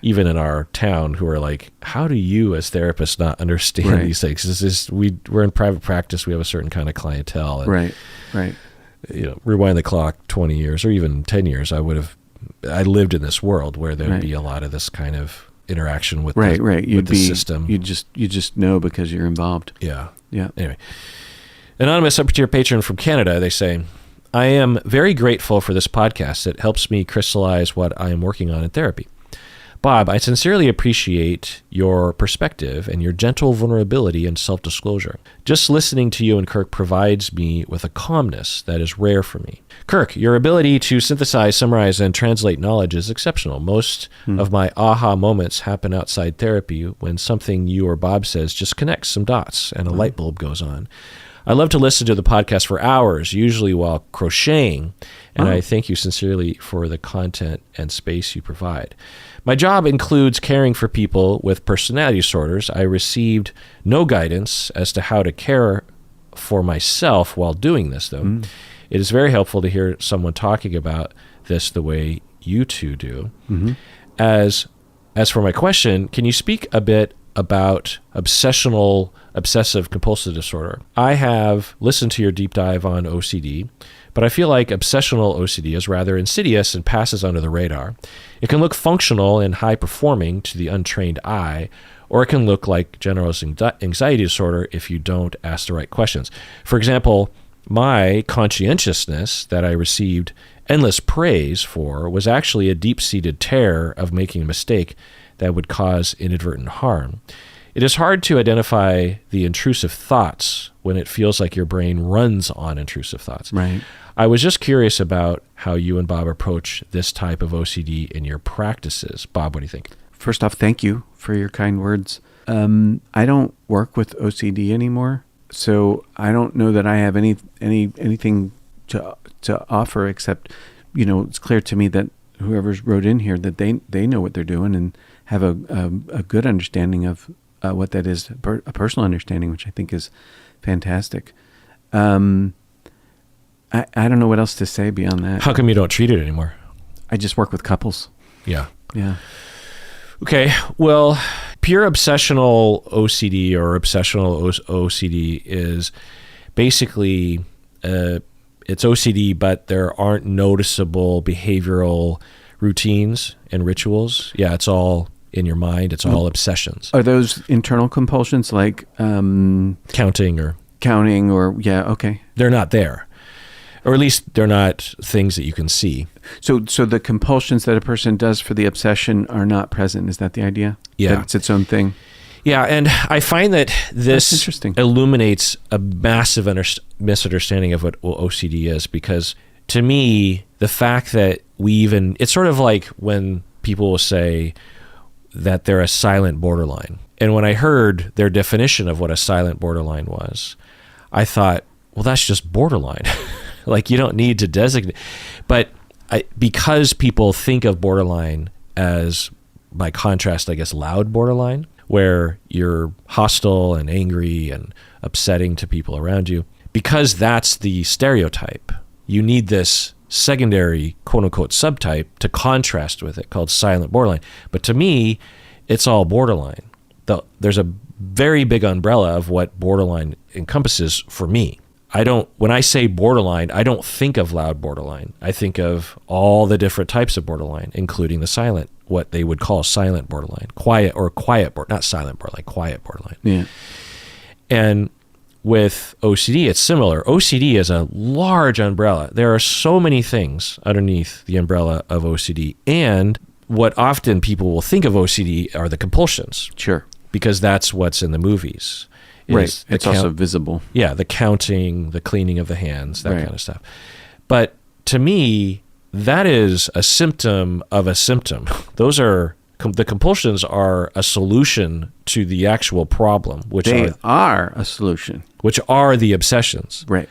even in our town, who are like, "How do you, as therapists, not understand these things?" We're in private practice. We have a certain kind of clientele. And, rewind the clock 20 years or even 10 years, I lived in this world where there would be a lot of this kind of interaction with the system. You just know because you're involved. Yeah. Anyway, anonymous upper tier patron from Canada. They say, "I am very grateful for this podcast. It helps me crystallize what I am working on in therapy. Bob, I sincerely appreciate your perspective and your gentle vulnerability and self-disclosure. Just listening to you and Kirk provides me with a calmness that is rare for me. Kirk, your ability to synthesize, summarize, and translate knowledge is exceptional. Most of my aha moments happen outside therapy when something you or Bob says just connects some dots and a light bulb goes on. I love to listen to the podcast for hours, usually while crocheting, and I thank you sincerely for the content and space you provide. My job includes caring for people with personality disorders. I received no guidance as to how to care for myself while doing this, though. It is very helpful to hear someone talking about this the way you two do. As for my question, can you speak a bit about obsessive compulsive disorder? I have listened to your deep dive on OCD, but I feel like obsessional OCD is rather insidious and passes under the radar. It can look functional and high performing to the untrained eye, or it can look like generalized anxiety disorder if you don't ask the right questions. For example, my conscientiousness that I received endless praise for was actually a deep-seated terror of making a mistake that would cause inadvertent harm. It is hard to identify the intrusive thoughts when it feels like your brain runs on intrusive thoughts. I was just curious about how you and Bob approach this type of OCD in your practices. Bob, what do you think? First off, thank you for your kind words. I don't work with OCD anymore, so I don't know that I have anything to offer except, it's clear to me that whoever's wrote in here that they know what they're doing and have a good understanding of what that is, a personal understanding, which I think is fantastic. I don't know what else to say beyond that. How come you don't treat it anymore? I just work with couples. Yeah. Yeah. Okay. Well, pure obsessional OCD or obsessional OCD is basically it's OCD, but there aren't noticeable behavioral routines and rituals. Yeah, it's all in your mind. It's all obsessions. Are those internal compulsions like counting or yeah, okay. They're not there. Or at least they're not things that you can see. So the compulsions that a person does for the obsession are not present. Is that the idea? Yeah. That it's its own thing? Yeah, and I find that this illuminates a massive misunderstanding of what OCD is, because to me, the fact that it's sort of like when people will say that they're a silent borderline. And when I heard their definition of what a silent borderline was, I thought, well, that's just borderline. Like, you don't need to designate. But because people think of borderline as, by contrast, I guess, loud borderline, where you're hostile and angry and upsetting to people around you, because that's the stereotype, you need this secondary, quote unquote, subtype to contrast with it called silent borderline. But to me, it's all borderline. There's a very big umbrella of what borderline encompasses for me. When I say borderline, I don't think of loud borderline. I think of all the different types of borderline, including the silent, what they would call silent borderline, not silent borderline, quiet borderline. Yeah. And with OCD, it's similar. OCD is a large umbrella. There are so many things underneath the umbrella of OCD. And what often people will think of OCD are the compulsions. Sure. Because that's what's in the movies. Right. It's also visible. Yeah, the counting, the cleaning of the hands, that kind of stuff. But to me, that is a symptom of a symptom. Those are the compulsions are a solution to the actual problem, which are a solution, which are the obsessions. Right.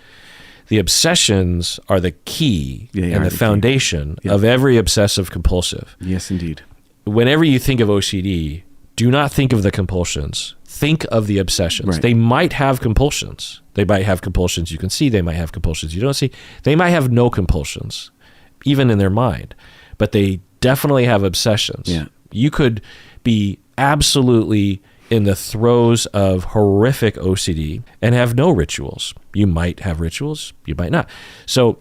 The obsessions are the key and the foundation of every obsessive compulsive. Yes, indeed. Whenever you think of OCD, do not think of the compulsions. Think of the obsessions. Right. They might have compulsions. They might have compulsions you can see. They might have compulsions you don't see. They might have no compulsions, even in their mind. But they definitely have obsessions. Yeah. You could be absolutely in the throes of horrific OCD and have no rituals. You might have rituals. You might not. So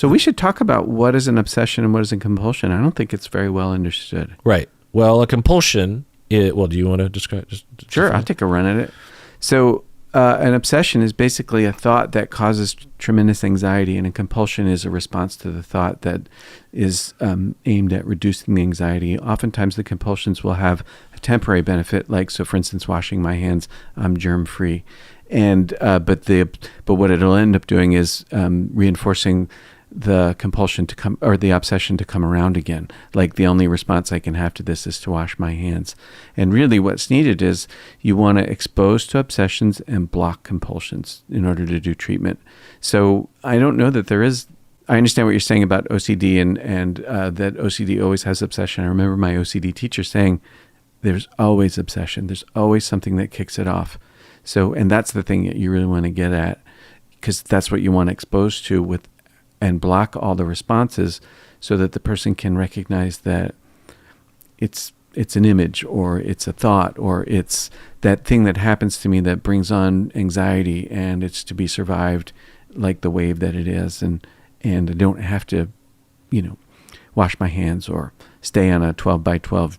we should talk about what is an obsession and what is a compulsion. I don't think it's very well understood. Right. Well, a compulsion... do you want to describe? Sure, I'll take a run at it. So an obsession is basically a thought that causes tremendous anxiety, and a compulsion is a response to the thought that is aimed at reducing the anxiety. Oftentimes the compulsions will have a temporary benefit, so for instance, washing my hands, I'm germ-free. And but what it'll end up doing is reinforcing the compulsion to come, or the obsession to come around again. Like, the only response I can have to this is to wash my hands. And really what's needed is you want to expose to obsessions and block compulsions in order to do treatment. So I don't know that I understand what you're saying about OCD and that OCD always has obsession. I remember my OCD teacher saying, there's always obsession. There's always something that kicks it off. So, and that's the thing that you really want to get at, because that's what you want to expose to and block all the responses, so that the person can recognize that it's an image, or it's a thought, or it's that thing that happens to me that brings on anxiety, and it's to be survived like the wave that it is. And I don't have to, wash my hands or stay on a 12 by 12,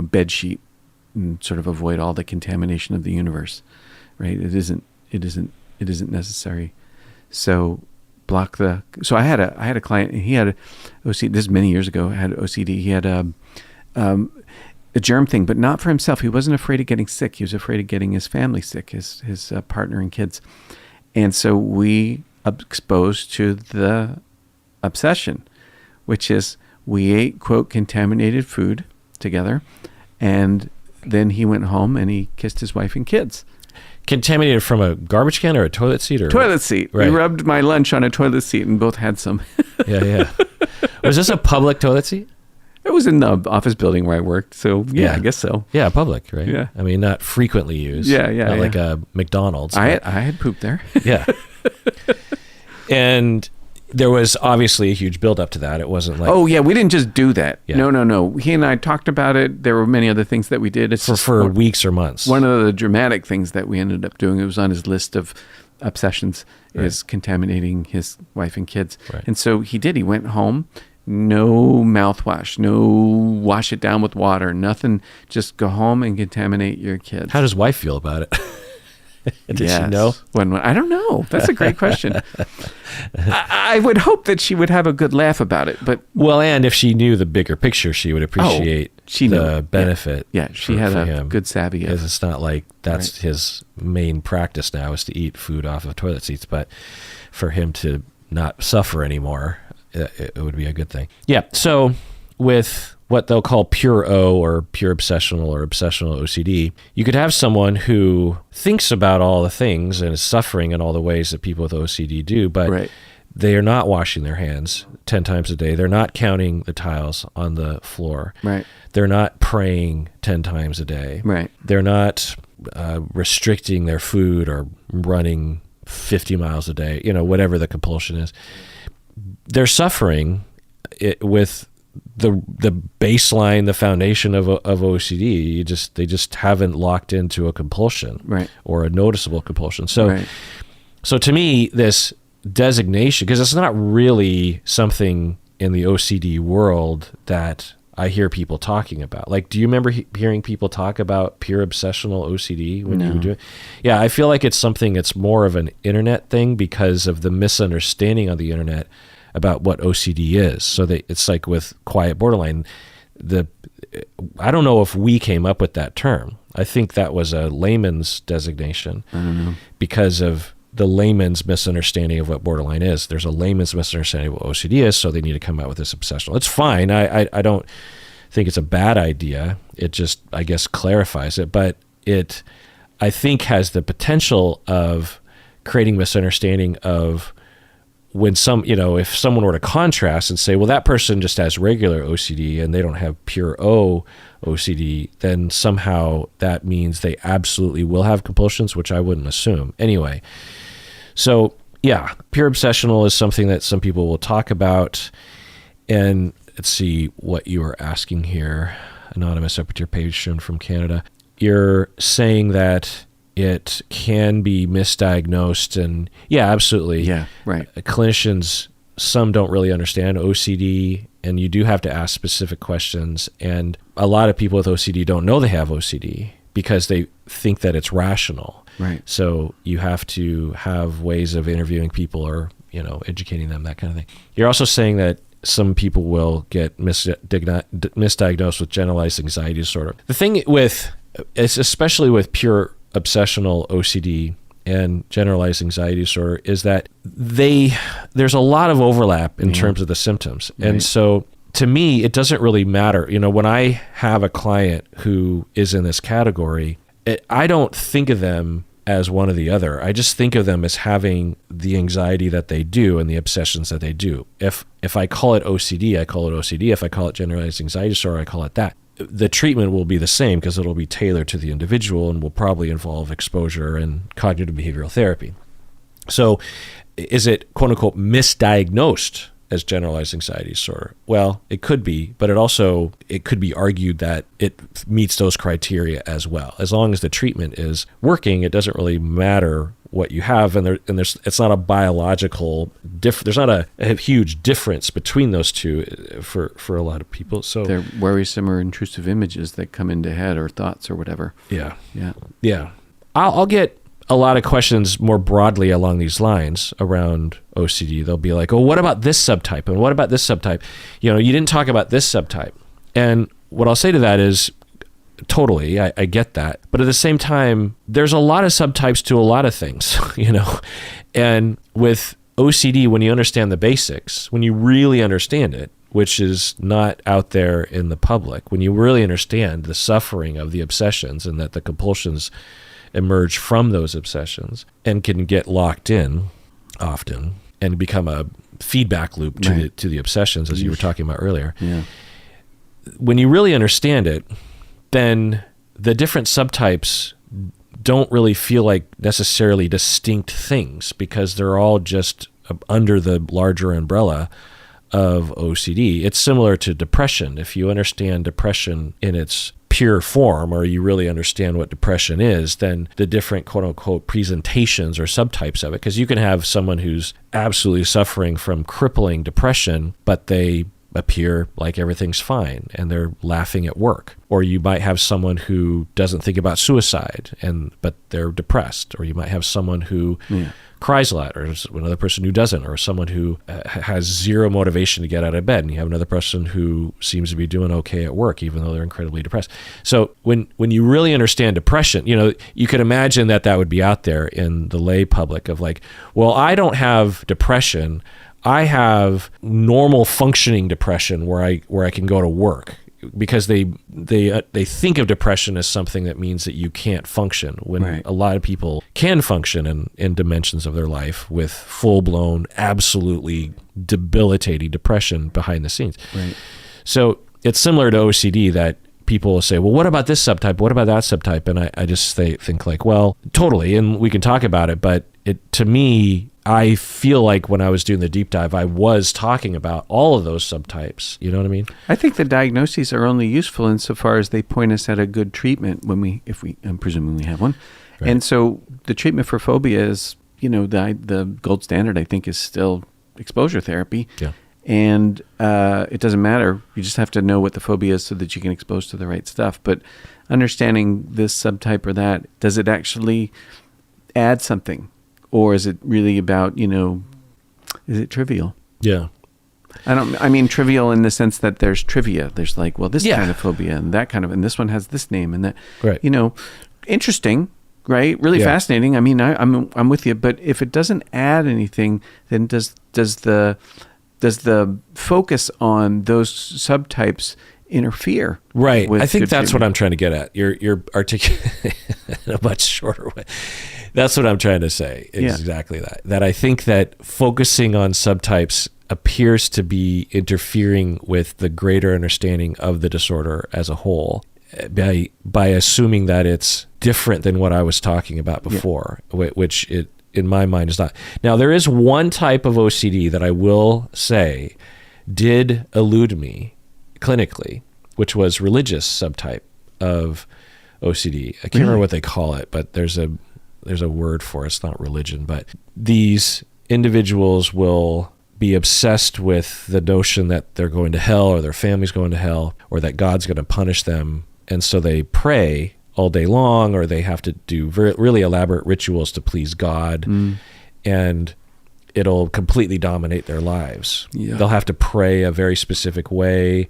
bed sheet and sort of avoid all the contamination of the universe, right? It isn't necessary. So I had a client, and he had OCD. This is many years ago. Had OCD. He had a germ thing, but not for himself. He wasn't afraid of getting sick. He was afraid of getting his family sick, his partner and kids. And so we exposed to the obsession, which is we ate, quote, contaminated food together, and then he went home and he kissed his wife and kids. Contaminated from a garbage can or a toilet seat? Toilet seat. Right. We rubbed my lunch on a toilet seat and both had some. Yeah. Was this a public toilet seat? It was in the office building where I worked. So, yeah, I guess so. Yeah, public, right? Yeah. I mean, not frequently used. Yeah. Not like a McDonald's. I had poop there. Yeah. And there was obviously a huge buildup to that. It wasn't like... Oh, yeah, we didn't just do that. Yeah. No. He and I talked about it. There were many other things that we did. It's for weeks or months. One of the dramatic things that we ended up doing, it was on his list of obsessions, is contaminating his wife and kids. Right. And so he did. He went home, no mouthwash, no wash it down with water, nothing. Just go home and contaminate your kids. How does wife feel about it? Did she know? I don't know. That's a great question. I would hope that she would have a good laugh about it, but and if she knew the bigger picture, she would appreciate the benefit. Yeah, she had a good savvy. Because it's not like that's his main practice now is to eat food off of toilet seats, but for him to not suffer anymore, it would be a good thing. Yeah. So with what they'll call pure O or pure obsessional or obsessional OCD, you could have someone who thinks about all the things and is suffering in all the ways that people with OCD do, but they are not washing their hands 10 times a day. They're not counting the tiles on the floor. Right. They're not praying 10 times a day. Right. They're not restricting their food or running 50 miles a day, whatever the compulsion is. They're suffering with the baseline, the foundation of OCD. They just haven't locked into a compulsion, or a noticeable compulsion. So to me, this designation, because it's not really something in the OCD world that I hear people talking about. Like, do you remember hearing people talk about pure obsessional OCD when you were doing? Yeah, I feel like it's something that's more of an internet thing because of the misunderstanding on the internet about what OCD is. So it's like with quiet borderline, I don't know if we came up with that term. I think that was a layman's designation. I don't know. Because of the layman's misunderstanding of what borderline is. There's a layman's misunderstanding of what OCD is, so they need to come out with this obsessional. It's fine. I don't think it's a bad idea. It just, I guess, clarifies it. But it, I think, has the potential of creating misunderstanding of when if someone were to contrast and say, well, that person just has regular OCD and they don't have pure O OCD, then somehow that means they absolutely will have compulsions, which I wouldn't assume. Anyway, so yeah, pure obsessional is something that some people will talk about. And let's see what you are asking here. Anonymous up at your page shown from Canada. You're saying that it can be misdiagnosed, and yeah, absolutely. Yeah, right. Clinicians, some don't really understand OCD, and you do have to ask specific questions. And a lot of people with OCD don't know they have OCD because they think that it's rational. Right. So you have to have ways of interviewing people or, educating them, that kind of thing. You're also saying that some people will get misdiagnosed with generalized anxiety disorder. The thing especially with pure obsessional OCD and generalized anxiety disorder is that there's a lot of overlap in terms of the symptoms. Right. And so to me, it doesn't really matter. When I have a client who is in this category, I don't think of them as one or the other. I just think of them as having the anxiety that they do and the obsessions that they do. If I call it OCD, I call it OCD. If I call it generalized anxiety disorder, I call it that. The treatment will be the same because it'll be tailored to the individual and will probably involve exposure and cognitive behavioral therapy. So is it, quote unquote, misdiagnosed as generalized anxiety disorder? Well, it could be, but it could be argued that it meets those criteria as well. As long as the treatment is working, it doesn't really matter what you have, and it's not a biological there's not a huge difference between those two for a lot of people. So they're worrisome or intrusive images that come into head or thoughts or whatever. Yeah. I'll get a lot of questions more broadly along these lines around OCD. They'll be like, oh, what about this subtype? And what about this subtype? You didn't talk about this subtype. And what I'll say to that is, totally, I get that. But at the same time, there's a lot of subtypes to a lot of things, And with OCD, when you understand the basics, when you really understand it, which is not out there in the public, when you really understand the suffering of the obsessions and that the compulsions emerge from those obsessions and can get locked in often and become a feedback loop to the obsessions, as you were talking about earlier. Yeah. When you really understand it, then the different subtypes don't really feel like necessarily distinct things because they're all just under the larger umbrella of OCD. It's similar to depression. If you understand depression in its pure form, or you really understand what depression is, then the different quote unquote presentations or subtypes of it, because you can have someone who's absolutely suffering from crippling depression, but they appear like everything's fine and they're laughing at work. Or you might have someone who doesn't think about suicide but they're depressed. Or you might have someone who cries a lot, or another person who doesn't, or someone who has zero motivation to get out of bed, and you have another person who seems to be doing okay at work even though they're incredibly depressed. So when you really understand depression, you could imagine that would be out there in the lay public of like, well, I don't have depression, I have normal functioning depression where I can go to work, because they think of depression as something that means that you can't function, when a lot of people can function in dimensions of their life with full-blown, absolutely debilitating depression behind the scenes. Right. So it's similar to OCD, that people will say, well, what about this subtype? What about that subtype? And I just think like, well, totally, and we can talk about it, but to me, I feel like when I was doing the deep dive, I was talking about all of those subtypes. You know what I mean? I think the diagnoses are only useful insofar as they point us at a good treatment I'm presuming we have one. Right. And so the treatment for phobia is, the gold standard, I think, is still exposure therapy. Yeah. And it doesn't matter. You just have to know what the phobia is so that you can expose to the right stuff. But understanding this subtype or that, does it actually add something? Or is it really about, is it trivial? Yeah. I mean trivial in the sense that there's trivia. There's like, well, this kind of phobia and that kind of, and this one has this name and that, right. Interesting, right? Really fascinating. I mean, I'm with you, but if it doesn't add anything, then does the focus on those subtypes interfere? Right. I think that's what I'm trying to get at. You're articulating in a much shorter way. That's what I'm trying to say. Exactly that. That I think that focusing on subtypes appears to be interfering with the greater understanding of the disorder as a whole by assuming that it's different than what I was talking about before, which it in my mind is not. Now, there is one type of OCD that I will say did elude me clinically, which was religious subtype of OCD. I can't remember what they call it, but there's a word for it. It's not religion, but these individuals will be obsessed with the notion that they're going to hell, or their family's going to hell, or that God's going to punish them. And so they pray all day long, or they have to do really elaborate rituals to please God. And it'll completely dominate their lives. Yeah. They'll have to pray a very specific way.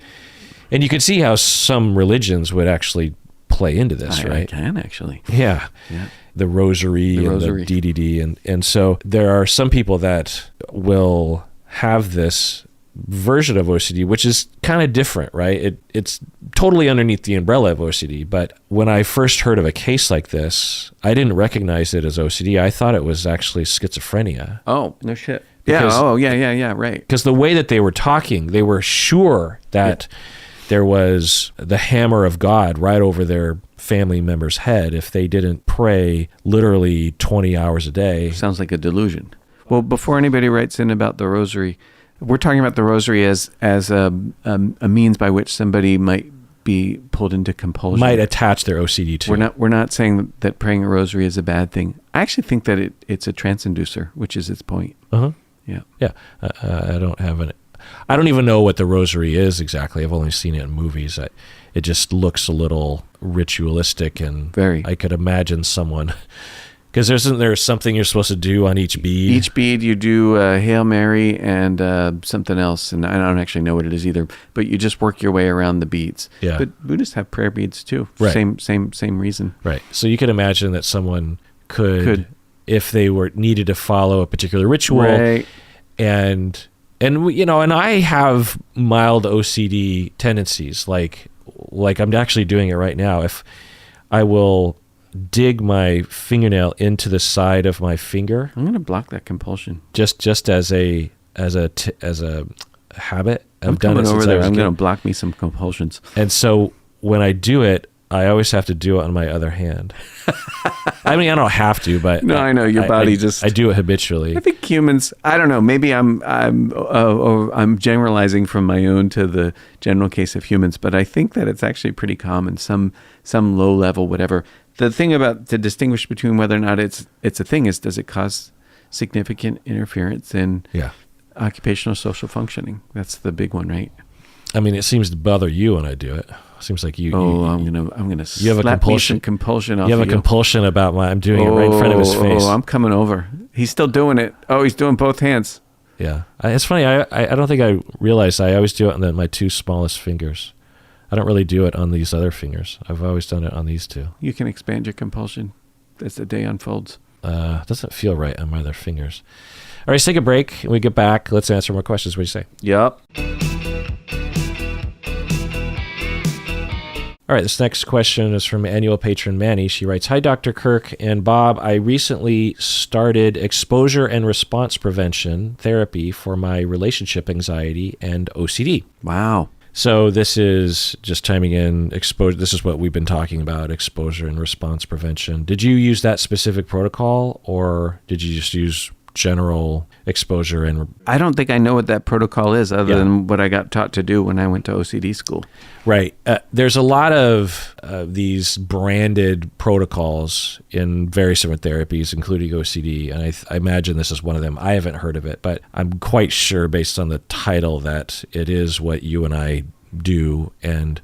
And you can see how some religions would actually play into this, right? I can actually. Yeah. The rosary and the DDD. And so there are some people that will have this version of OCD, which is kind of different, right? It's totally underneath the umbrella of OCD. But when I first heard of a case like this, I didn't recognize it as OCD. I thought it was actually schizophrenia. Oh, no shit. Yeah. Right. Because the way that they were talking, they were sure that there was the hammer of God right over their family member's head if they didn't pray literally 20 hours a day. Sounds like a delusion. Well, before anybody writes in about the rosary, we're talking about the rosary as a means by which somebody might be pulled into compulsion. Might attach their OCD to. We're not saying that praying a rosary is a bad thing. I actually think that it's a trance-inducer, which is its point. Uh-huh. Yeah. I don't even know what the rosary is exactly. I've only seen it in movies. It just looks a little ritualistic, and very. I could imagine someone, because there's something you're supposed to do on each bead. Each bead you do Hail Mary and something else, and I don't actually know what it is either. But you just work your way around the beads. Yeah. But Buddhists have prayer beads too. Right. Same reason. Right. So you could imagine that someone could if they needed to follow a particular ritual, right. And I have mild OCD tendencies, like I'm actually doing it right now. If I will dig my fingernail into the side of my finger, I'm going to block that compulsion. Just as a habit. I'm coming over there. I'm going to block me some compulsions. And so when I do it, I always have to do it on my other hand. I mean, I don't have to, but no, I know your body I do it habitually. I think humans. I don't know. Maybe I'm generalizing from my own to the general case of humans, but I think that it's actually pretty common. Some low level, whatever. The thing about to distinguish between whether or not it's a thing is, does it cause significant interference in occupational social functioning? That's the big one, right? I mean, it seems to bother you when I do it. It seems like you. I'm gonna. You have a compulsion. Off you have a compulsion about I'm doing it right in front of his face. Oh, I'm coming over. He's still doing it. Oh, he's doing both hands. Yeah, it's funny. I don't think I realized I always do it on my two smallest fingers. I don't really do it on these other fingers. I've always done it on these two. You can expand your compulsion as the day unfolds. Doesn't feel right on my other fingers. All right, let's take a break. When we get back, let's answer more questions. What do you say? Yep. All right, this next question is from annual patron Manny. She writes, "Hi, Dr. Kirk and Bob. I recently started exposure and response prevention therapy for my relationship anxiety and OCD." Wow. So this is just chiming in, this is what we've been talking about, exposure and response prevention. Did you use that specific protocol, or did you just use general exposure? And I don't think I know what that protocol is other than what I got taught to do when I went to OCD school. Right. There's a lot of these branded protocols in various different therapies, including OCD, and I imagine this is one of them. I haven't heard of it, but I'm quite sure based on the title that it is what you and I do, and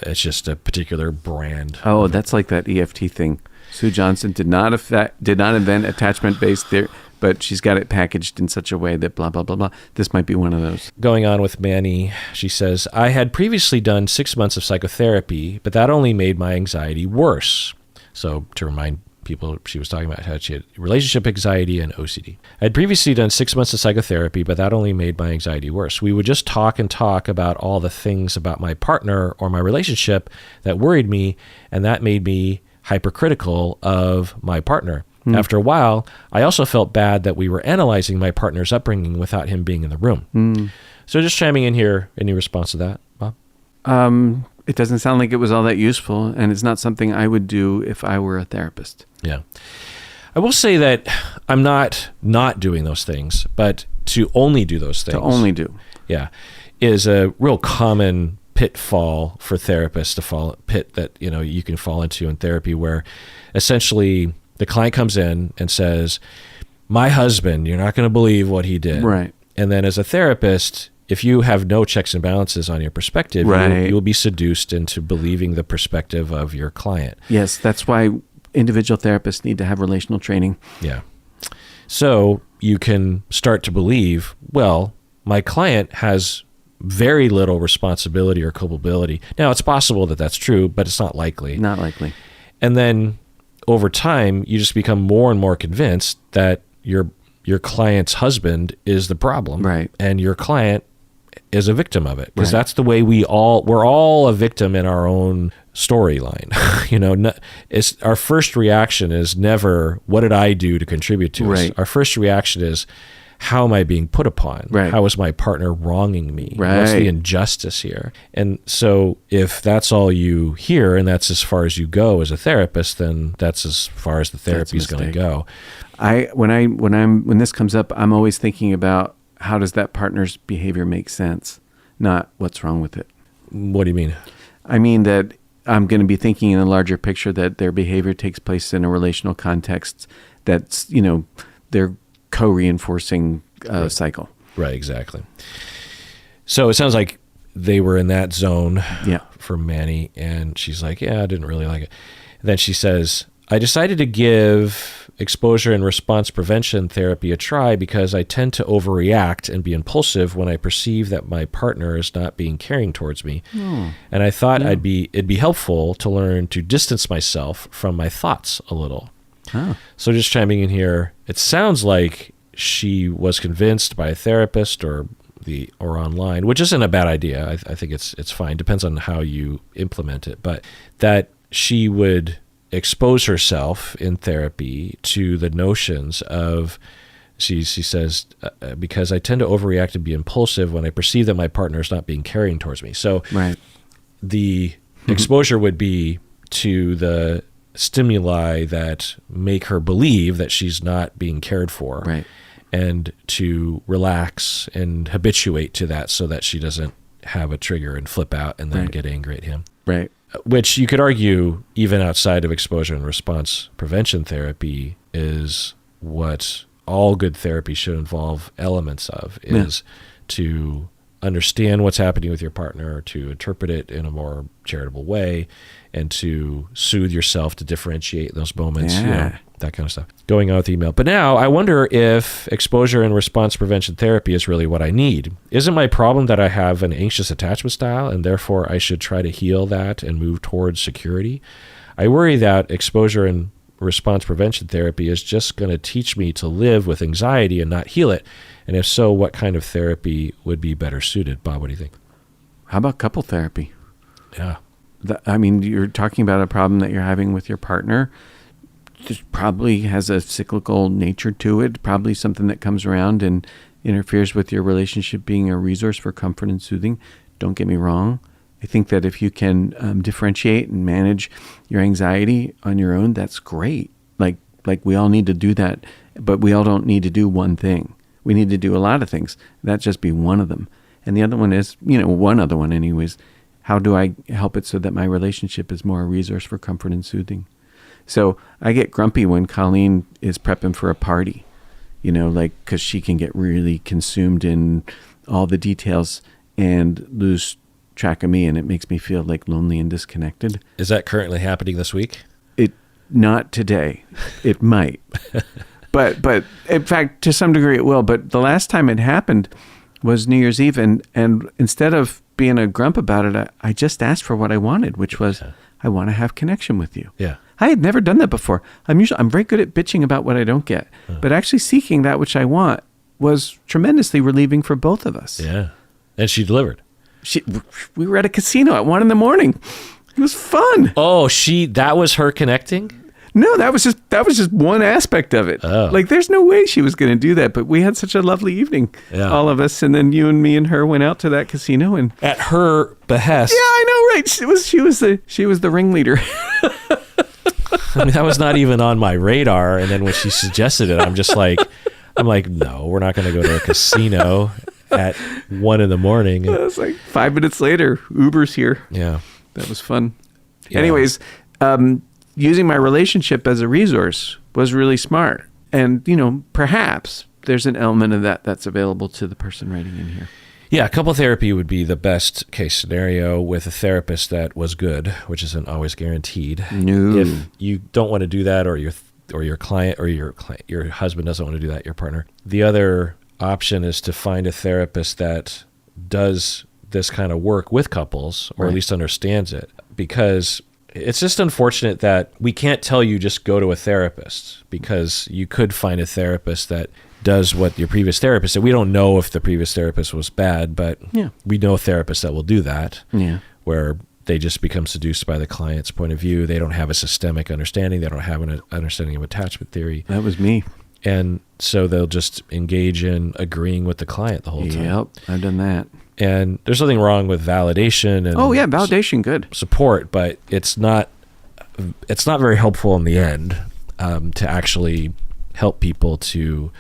it's just a particular brand. Oh, that's like that EFT thing. Sue Johnson did not invent attachment-based therapy, but she's got it packaged in such a way that blah, blah, blah, blah. This might be one of those. Going on with Manny, she says, "I had previously done 6 months of psychotherapy, but that only made my anxiety worse." So to remind people, she was talking about how she had relationship anxiety and OCD. "I had previously done 6 months of psychotherapy, but that only made my anxiety worse. We would just talk and talk about all the things about my partner or my relationship that worried me, and that made me hypercritical of my partner. After a while, I also felt bad that we were analyzing my partner's upbringing without him being in the room." So just chiming in here, any response to that, Bob? It doesn't sound like it was all that useful, and it's not something I would do if I were a therapist. Yeah. I will say that I'm not doing those things, but to only do those things. To only do. Yeah. Is a real common pitfall for therapists that you can fall into in therapy, where essentially the client comes in and says, "My husband, you're not going to believe what he did." Right. And then as a therapist, if you have no checks and balances on your perspective, you'll be seduced into believing the perspective of your client. Yes, that's why individual therapists need to have relational training. Yeah. So you can start to believe, well, my client has very little responsibility or culpability. Now, it's possible that that's true, but it's not likely. Not likely. And then over time, you just become more and more convinced that your client's husband is the problem. Right. And your client is a victim of it. Because that's the way we're all a victim in our own storyline. Our first reaction is never, what did I do to contribute to this? Our first reaction is, how am I being put upon? Right. How is my partner wronging me? Right. What's the injustice here? And so if that's all you hear and that's as far as you go as a therapist, then that's as far as the therapy is going to go. When this comes up, I'm always thinking about, how does that partner's behavior make sense? Not what's wrong with it. What do you mean? I mean that I'm going to be thinking in a larger picture that their behavior takes place in a relational context that's, they're co-reinforcing cycle. Right, exactly. So it sounds like they were in that zone yeah. for Manny, and she's like, yeah, I didn't really like it. And then she says, I decided to give exposure and response prevention therapy a try because I tend to overreact and be impulsive when I perceive that my partner is not being caring towards me. And I thought it'd be helpful to learn to distance myself from my thoughts a little. So just chiming in here, it sounds like she was convinced by a therapist or online, which isn't a bad idea. I think it's fine. Depends on how you implement it, but that she would expose herself in therapy to the notions of, she says, because I tend to overreact and be impulsive when I perceive that my partner is not being caring towards me. So the Exposure would be to the stimuli that make her believe that she's not being cared for. Right. And to relax and habituate to that so that she doesn't have a trigger and flip out and then get angry at him. Right. Which you could argue, even outside of exposure and response prevention therapy, is what all good therapy should involve elements of, is to understand what's happening with your partner, to interpret it in a more charitable way, and to soothe yourself, to differentiate those moments, that kind of stuff. Going on with email. But now I wonder if exposure and response prevention therapy is really what I need. Isn't my problem that I have an anxious attachment style and therefore I should try to heal that and move towards security? I worry that exposure and response prevention therapy is just going to teach me to live with anxiety and not heal it. And if so, what kind of therapy would be better suited? Bob, what do you think? How about couple therapy? Yeah. I mean, you're talking about a problem that you're having with your partner. Just probably has a cyclical nature to it, probably something that comes around and interferes with your relationship being a resource for comfort and soothing. Don't get me wrong. I think that if you can differentiate and manage your anxiety on your own, that's great. Like we all need to do that, but we all don't need to do one thing. We need to do a lot of things. That just be one of them. And the other one is, one other one anyways, how do I help it so that my relationship is more a resource for comfort and soothing? So I get grumpy when Colleen is prepping for a party, because she can get really consumed in all the details and lose track of me, and it makes me feel like lonely and disconnected. Is that currently happening this week? Not today. It might. But in fact, to some degree it will. But the last time it happened was New Year's Eve, and instead of being a grump about it, I just asked for what I wanted, which was, I want to have connection with you. Yeah. I had never done that before. I'm very good at bitching about what I don't get, but actually seeking that which I want was tremendously relieving for both of us. Yeah. And she delivered. We were at a casino at 1 a.m. It was fun. Oh, that was her connecting? No, that was just one aspect of it. Oh. Like, there's no way she was going to do that, but we had such a lovely evening, all of us, and then you and me and her went out to that casino and at her behest. Yeah, I know, right? She was the ringleader. I mean, that was not even on my radar, and then when she suggested it, I'm like, no, we're not going to go to a casino at 1 a.m. It was like 5 minutes later, Uber's here. Yeah. That was fun. Yeah. Anyways, using my relationship as a resource was really smart. And, perhaps there's an element of that that's available to the person writing in here. Yeah, couple therapy would be the best case scenario with a therapist that was good, which isn't always guaranteed. No. If you don't want to do that, or your client or your husband doesn't want to do that, your partner, the other option is to find a therapist that does this kind of work with couples, or at least understands it, because it's just unfortunate that we can't tell you just go to a therapist, because you could find a therapist that does what your previous therapist did. We don't know if the previous therapist was bad, but we know therapists that will do that, where they just become seduced by the client's point of view. They don't have a systemic understanding. They don't have an understanding of attachment theory. That was me. And so they'll just engage in agreeing with the client the whole time. Yep, I've done that. And there's nothing wrong with validation and validation, good support, but it's not very helpful in the end to actually help people to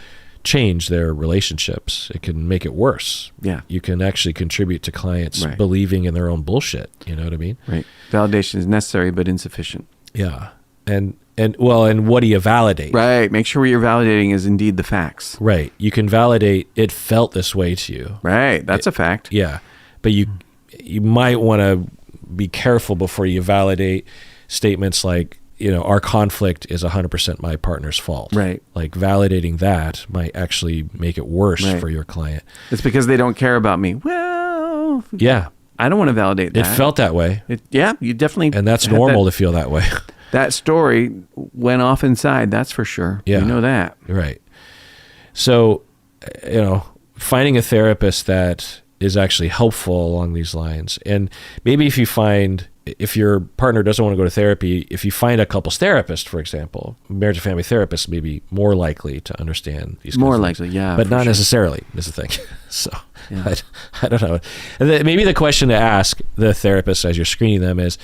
change their relationships. It can make it worse. Yeah, you can actually contribute to clients believing in their own bullshit. You know what I mean? Right. Validation is necessary but insufficient. Yeah, and what do you validate? Right. Make sure what you're validating is indeed the facts. Right. You can validate it felt this way to you. Right. That's a fact. Yeah. But you might want to be careful before you validate statements like, our conflict is 100% my partner's fault. Right. Like, validating that might actually make it worse for your client. It's because they don't care about me. Well, yeah. I don't want to validate that. It felt that way. You definitely. And that's normal to feel that way. That story went off inside, that's for sure. Yeah. You know that. Right. So, finding a therapist that is actually helpful along these lines. And maybe if you find if your partner doesn't want to go to therapy, if you find a couples therapist, for example, marriage and family therapist may be more likely to understand these kinds of things. Yeah. But not necessarily is the thing. So I don't know. And maybe the question to ask the therapist as you're screening them is,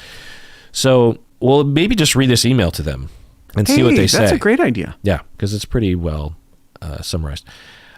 maybe just read this email to them and see what they say. That's a great idea. Yeah, because it's pretty well summarized.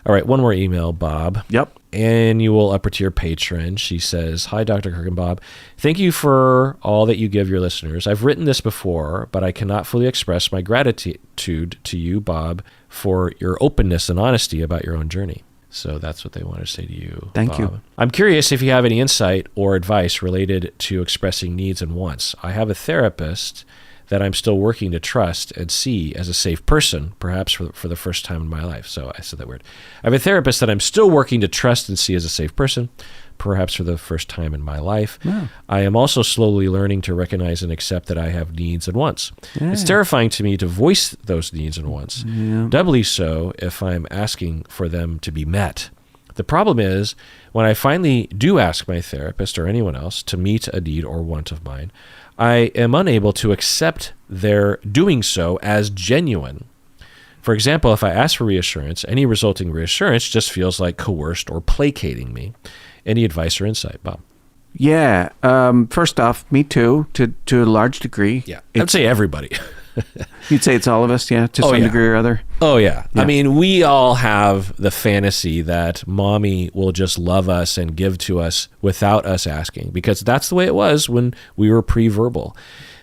All right, one more email, Bob. Yep. Annual upper tier patron. She says, "Hi, Dr. Kirk and Bob. Thank you for all that you give your listeners. I've written this before, but I cannot fully express my gratitude to you, Bob, for your openness and honesty about your own journey." So that's what they want to say to you. Thank Bob. you. I'm curious if you have any insight or advice related to expressing needs and wants. I have a therapist that I'm still working to trust and see as a safe person, perhaps for the first time in my life. So I said that word. I have a therapist that I'm still working to trust and see as a safe person, perhaps for the first time in my life. Wow. I am also slowly learning to recognize and accept that I have needs and wants. Yeah. It's terrifying to me to voice those needs and wants, doubly so if I'm asking for them to be met. The problem is, when I finally do ask my therapist or anyone else to meet a need or want of mine, I am unable to accept their doing so as genuine. For example, if I ask for reassurance, any resulting reassurance just feels like coerced or placating me. Any advice or insight, Bob? Yeah. First off, me too, to a large degree. Yeah. I'd say everybody. You'd say it's all of us, to some degree or other? Oh, yeah. I mean, we all have the fantasy that mommy will just love us and give to us without us asking, because that's the way it was when we were pre-verbal.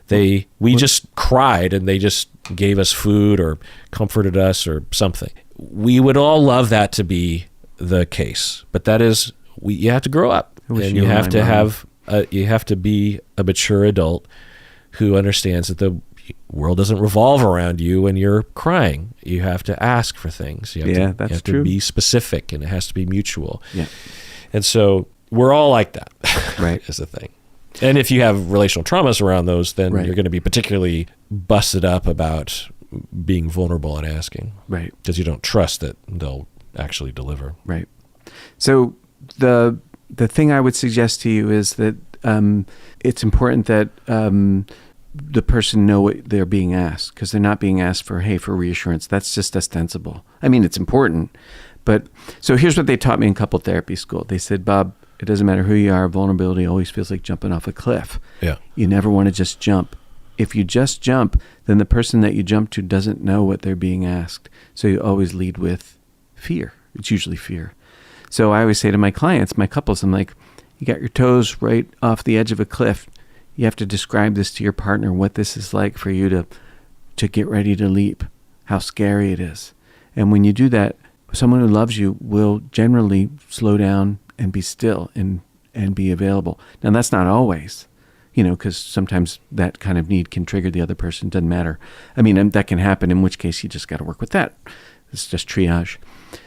We just cried and they just gave us food or comforted us or something. We would all love that to be the case, but that is, you have to grow up and you have to be a mature adult who understands that the world doesn't revolve around you when you're crying. You have to ask for things. You have to be specific, and it has to be mutual. Yeah. And so we're all like that, right? Is the thing. And if you have relational traumas around those, then you're going to be particularly busted up about being vulnerable and asking. Right. Because you don't trust that they'll actually deliver. Right. So the thing I would suggest to you is that it's important that the person know what they're being asked, because they're not being asked for reassurance. That's just ostensible. I mean, it's important, but so here's what they taught me in couple therapy school. They said, Bob, it doesn't matter who you are, vulnerability always feels like jumping off a cliff. Yeah. You never want to just jump. If you just jump, then the person that you jump to doesn't know what they're being asked. So you always lead with fear. It's usually fear. So I always say to my clients, my couples, I'm like, you got your toes right off the edge of a cliff. You have to describe this to your partner, what this is like for you to get ready to leap, how scary it is. And when you do that, someone who loves you will generally slow down and be still and be available. Now, that's not always, because sometimes that kind of need can trigger the other person. Doesn't matter. I mean, that can happen, in which case you just got to work with that. It's just triage.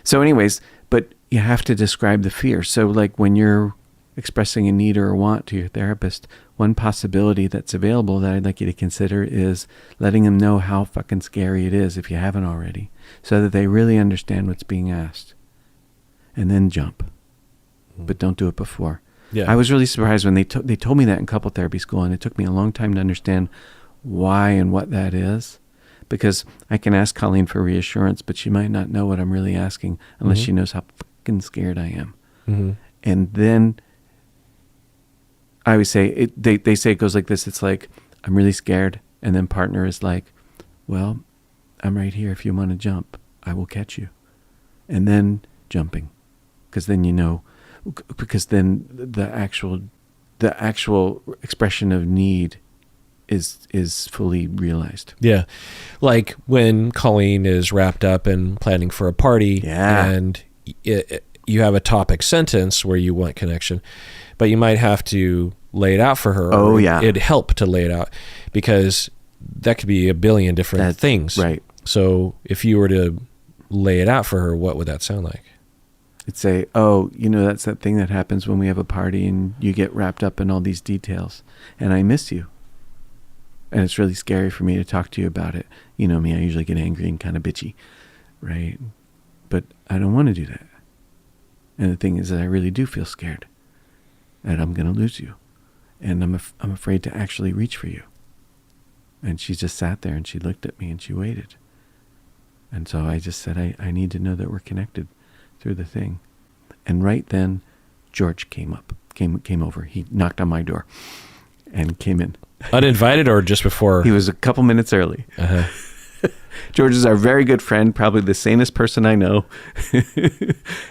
So anyways, but you have to describe the fear. So like when you're expressing a need or a want to your therapist, one possibility that's available that I'd like you to consider is letting them know how fucking scary it is, if you haven't already, so that they really understand what's being asked. And then jump. But don't do it before. Yeah. I was really surprised when they told me that in couple therapy school, and it took me a long time to understand why and what that is. Because I can ask Colleen for reassurance, but she might not know what I'm really asking unless she knows how fucking scared I am. Mm-hmm. And then I always say, they say it goes like this. It's like, I'm really scared. And then partner is like, well, I'm right here. If you want to jump, I will catch you. And then jumping. Because then because then the actual expression of need is fully realized. Yeah. Like when Colleen is wrapped up and planning for a party and you have a topic sentence where you want connection, but you might have to lay it out for her. Oh, yeah. It'd help to lay it out, because that could be a billion different things. Right. So if you were to lay it out for her, what would that sound like? It'd say, oh, that's that thing that happens when we have a party and you get wrapped up in all these details and I miss you. And it's really scary for me to talk to you about it. You know me, I usually get angry and kind of bitchy, right? But I don't want to do that. And the thing is that I really do feel scared that I'm going to lose you. and I'm afraid to actually reach for you. And she just sat there and she looked at me and she waited. And so I just said, I need to know that we're connected through the thing. And right then, George came over. He knocked on my door and came in. Uninvited or just before? He was a couple minutes early. Uh-huh. George is our very good friend, probably the sanest person I know.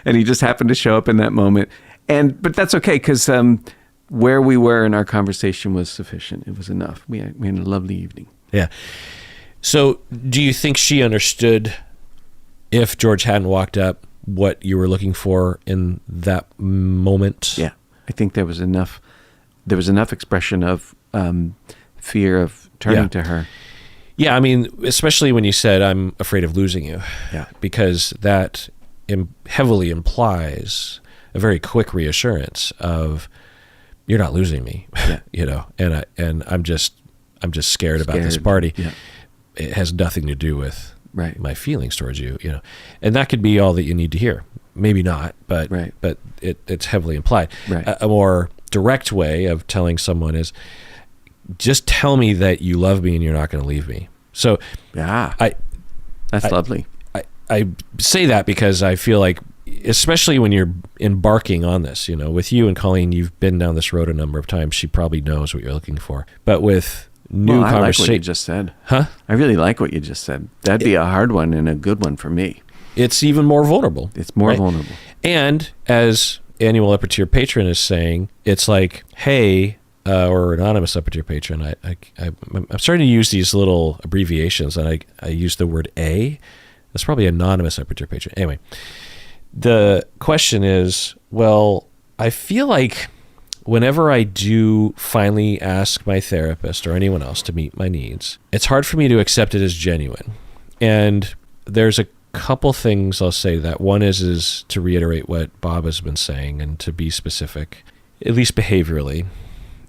And he just happened to show up in that moment. But that's okay, because where we were in our conversation was sufficient. It was enough. We had a lovely evening. Yeah. So do you think she understood, if George hadn't walked up, what you were looking for in that moment? Yeah. I think there was enough expression of fear of turning to her. Yeah, I mean, especially when you said, I'm afraid of losing you. Yeah. Because that heavily implies a very quick reassurance of, you're not losing me. Yeah. And I'm just scared about this party. Yeah. It has nothing to do with my feelings towards you, and that could be all that you need to hear. Maybe not, but it's heavily implied. Right. A more direct way of telling someone is, just tell me that you love me and you're not going to leave me. So that's lovely. I say that because I feel like, especially when you're embarking on this, with you and Colleen, you've been down this road a number of times. She probably knows what you're looking for. But with new conversation, I like what you just said. Huh? I really like what you just said. That'd be a hard one and a good one for me. It's even more vulnerable. It's more vulnerable. And as annual upper tier patron is saying, it's like, hey, or anonymous upper tier patron, I'm starting to use these little abbreviations, and I use the word A. That's probably anonymous upper tier patron. Anyway, the question is, well, I feel like whenever I do finally ask my therapist or anyone else to meet my needs, it's hard for me to accept it as genuine. And there's a couple things I'll say to that. One is to reiterate what Bob has been saying and to be specific, at least behaviorally.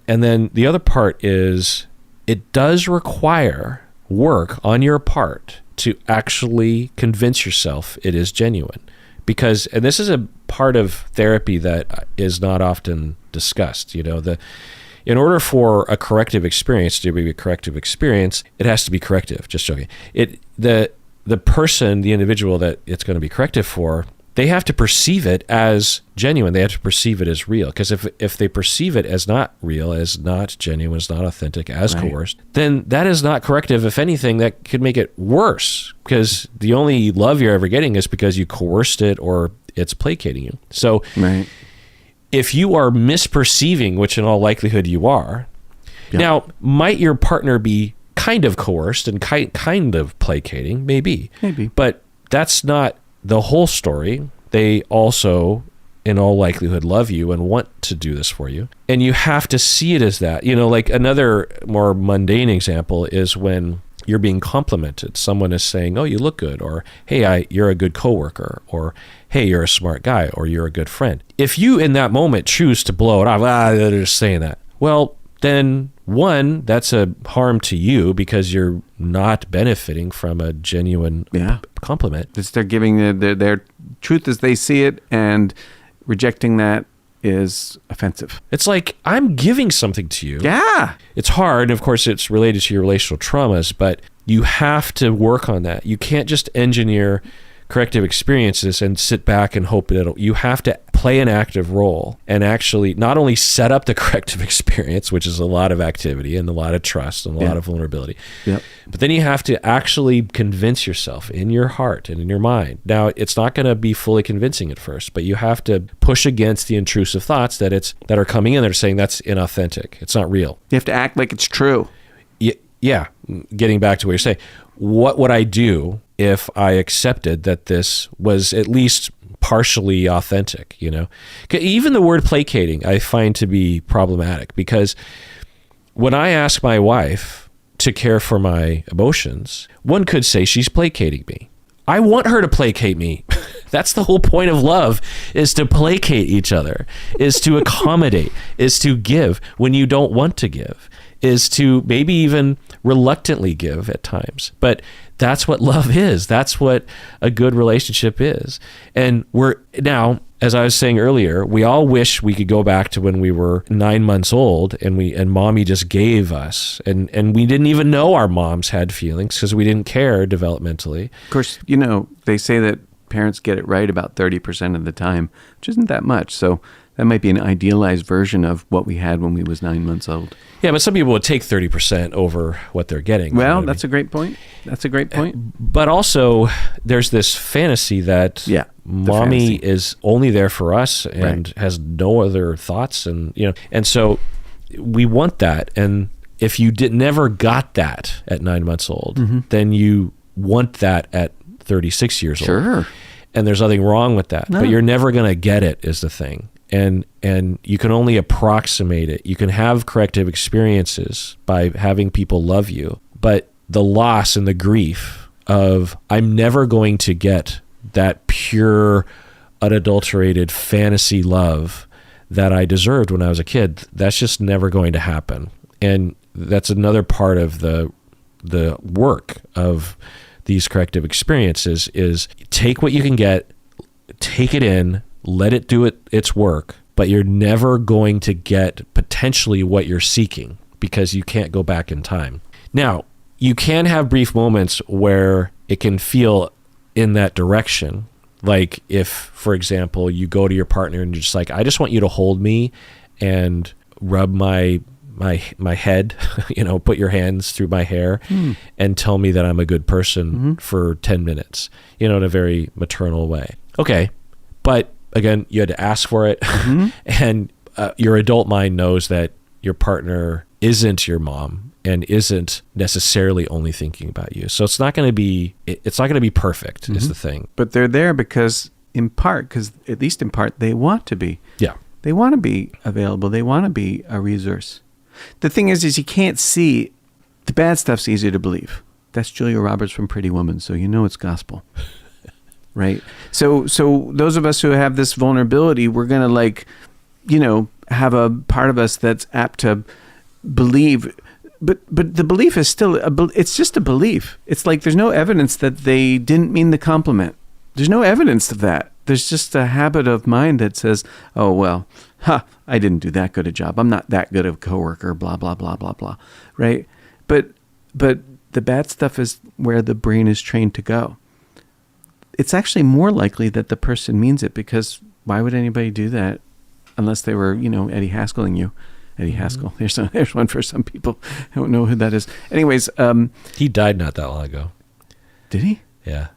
And then the other part is, it does require work on your part to actually convince yourself it is genuine. Because, and this is a part of therapy that is not often discussed, in order for a corrective experience to be a corrective experience, it has to be corrective. Just joking. The person, the individual that it's going to be corrective for, they have to perceive it as genuine. They have to perceive it as real. Because if they perceive it as not real, as not genuine, as not authentic, as coerced, then that is not corrective. If anything, that could make it worse, because the only love you're ever getting is because you coerced it or it's placating you. So if you are misperceiving, which in all likelihood you are, now, might your partner be kind of coerced and kind of placating? Maybe. But that's not the whole story. They also, in all likelihood, love you and want to do this for you. And you have to see it as that. Like another more mundane example is when you're being complimented. Someone is saying, oh, you look good, or hey, you're a good coworker, or hey, you're a smart guy, or you're a good friend. If you in that moment choose to blow it off, they're just saying that. Well, then one, that's a harm to you because you're not benefiting from a genuine compliment. They're giving their truth as they see it, and rejecting that is offensive. It's like, I'm giving something to you. Yeah. It's hard. Of course, it's related to your relational traumas, but you have to work on that. You can't just engineer corrective experiences and sit back and hope you have to play an active role and actually not only set up the corrective experience, which is a lot of activity and a lot of trust and a lot of vulnerability, but then you have to actually convince yourself in your heart and in your mind. Now, it's not going to be fully convincing at first, but you have to push against the intrusive thoughts that are coming in that are saying that's inauthentic. It's not real. You have to act like it's true. Yeah. Getting back to what you're saying, what would I do if I accepted that this was at least partially authentic? Even the word placating I find to be problematic, because when I ask my wife to care for my emotions, one could say she's placating me. I want her to placate me. That's the whole point of love, is to placate each other, is to accommodate, is to give when you don't want to give, is to maybe even reluctantly give at times. But that's what love is. That's what a good relationship is. And we're now, as I was saying earlier, we all wish we could go back to when we were 9 months old and mommy just gave us, and we didn't even know our moms had feelings because we didn't care developmentally. Of course, they say that parents get it right about 30% of the time, which isn't that much. So that might be an idealized version of what we had when we was 9 months old. Yeah, but some people would take 30% over what they're getting. Well, that's a great point. That's a great point. But also, there's this fantasy that mommy is only there for us and has no other thoughts, and so we want that. And if you never got that at 9 months old, then you want that at 36 years old. Sure. And there's nothing wrong with that. No. But you're never going to get it is the thing. And you can only approximate it. You can have corrective experiences by having people love you. But the loss and the grief of I'm never going to get that pure, unadulterated fantasy love that I deserved when I was a kid, that's just never going to happen. And that's another part of the work of these corrective experiences is take what you can get, take it in, let it do its work, but you're never going to get potentially what you're seeking because you can't go back in time. Now, you can have brief moments where it can feel in that direction. Like if, for example, you go to your partner and you're just like, I just want you to hold me and rub my head, put your hands through my hair and tell me that I'm a good person for 10 minutes, in a very maternal way. Okay. But again, you had to ask for it. And your adult mind knows that your partner isn't your mom and isn't necessarily only thinking about you. So it's not going to be perfect is the thing. But they're there because at least in part, they want to be. Yeah. They want to be available. They want to be a resource. The thing is you can't see the bad stuff's easier to believe. That's Julia Roberts from Pretty Woman, so it's gospel. Right? So those of us who have this vulnerability, we're going to have a part of us that's apt to believe, but the belief is still it's just a belief. It's like there's no evidence that they didn't mean the compliment. There's no evidence of that. There's just a habit of mind that says, oh, well, I didn't do that good a job. I'm not that good of a coworker, blah, blah, blah, blah, blah. Right? But the bad stuff is where the brain is trained to go. It's actually more likely that the person means it, because why would anybody do that unless they were, Eddie Haskelling you? Eddie Haskell. There's one for some people. I don't know who that is. Anyways. He died not that long ago. Did he? Yeah.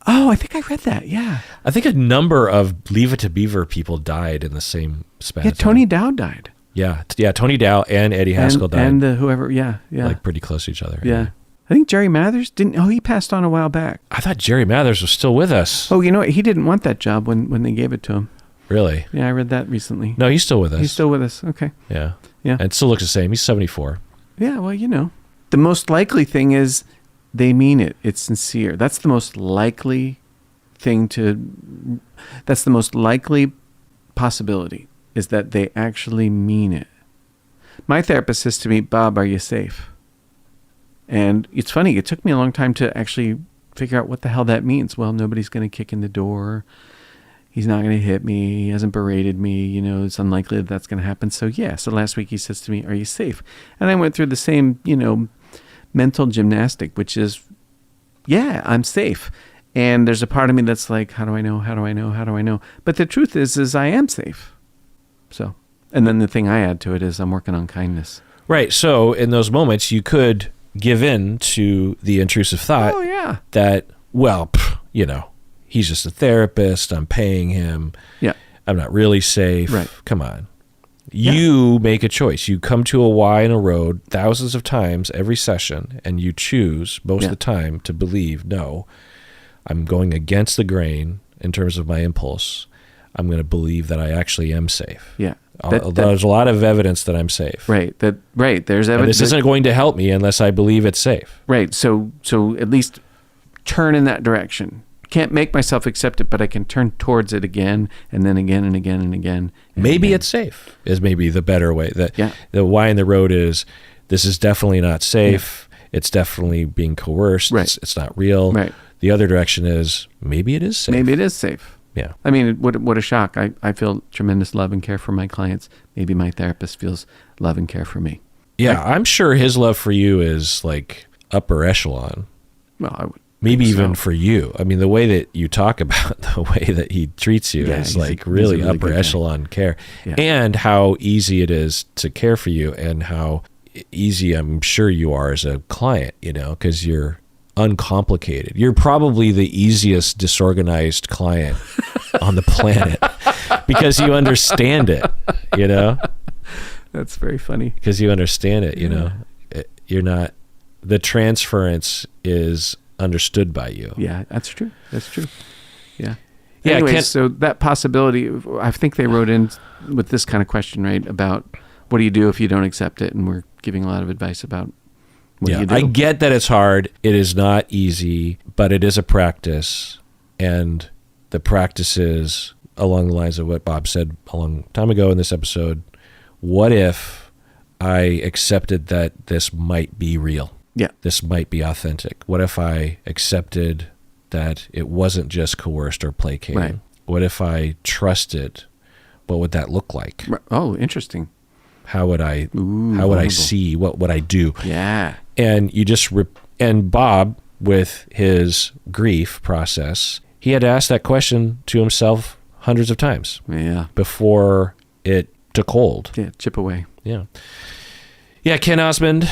I think I read that. Yeah. I think a number of Leave It to Beaver people died in the same span. Yeah, Tony Dow died. Yeah. Tony Dow and Eddie Haskell died. And whoever, yeah. Like pretty close to each other. Yeah. I think Jerry Mathers he passed on a while back. I thought Jerry Mathers was still with us. Oh, he didn't want that job when they gave it to him. Really? Yeah, I read that recently. No, he's still with us. He's still with us. Okay. Yeah. Yeah. And still looks the same. He's 74. Yeah, well, the most likely thing is they mean it. It's sincere. That's the most likely that's the most likely possibility, is that they actually mean it. My therapist says to me, Bob, are you safe? And it's funny, it took me a long time to actually figure out what the hell that means. Well, nobody's going to kick in the door. He's not going to hit me. He hasn't berated me. It's unlikely that that's going to happen. So last week he says to me, are you safe? And I went through the same, mental gymnastic, which is, yeah, I'm safe. And there's a part of me that's like, how do I know? How do I know? How do I know? But the truth is I am safe. So, and then the thing I add to it is I'm working on kindness. Right. So in those moments, you could give in to the intrusive thought that, well, he's just a therapist. I'm paying him. Yeah. I'm not really safe. Right. Come on. You make a choice. You come to a Y in a road thousands of times every session, and you choose most of the time to believe, no, I'm going against the grain in terms of my impulse. I'm going to believe that I actually am safe. Yeah. There's a lot of evidence that I'm safe. Right. There's evidence. And this isn't going to help me unless I believe it's safe. Right. So at least turn in that direction. Can't make myself accept it, but I can turn towards it again and then again and again and again. Maybe it's safe is maybe the better way. The why in the road is, this is definitely not safe. Yeah. It's definitely being coerced. Right. It's not real. Right. The other direction is, maybe it is safe. Maybe it is safe. Yeah. I mean, what a shock. I feel tremendous love and care for my clients. Maybe my therapist feels love and care for me. Yeah, I'm sure his love for you is like upper echelon. Well, I would. Maybe even for you. I mean, the way that you talk about the way that he treats you is like really upper echelon care. Yeah. And how easy it is to care for you, and how easy I'm sure you are as a client, because you're uncomplicated. You're probably the easiest disorganized client on the planet because you understand it, That's very funny. Because you understand it, You're not, the transference is understood by you. Yeah, that's true. Yeah. Yeah. Anyways, so that possibility, I think they wrote in with this kind of question, right? About what do you do if you don't accept it? And we're giving a lot of advice about what do you do. I get that it's hard. It is not easy, but it is a practice. And the practice is along the lines of what Bob said a long time ago in this episode. What if I accepted that this might be real? Yeah. This might be authentic. What if I accepted that it wasn't just coerced or placating? Right. What if I trusted? What would that look like? Oh, interesting. How would I see? What would I do? Yeah. And you just and Bob, with his grief process, he had to ask that question to himself hundreds of times. Yeah. Before it took hold. Yeah, chip away. Yeah. Yeah, Ken Osmond,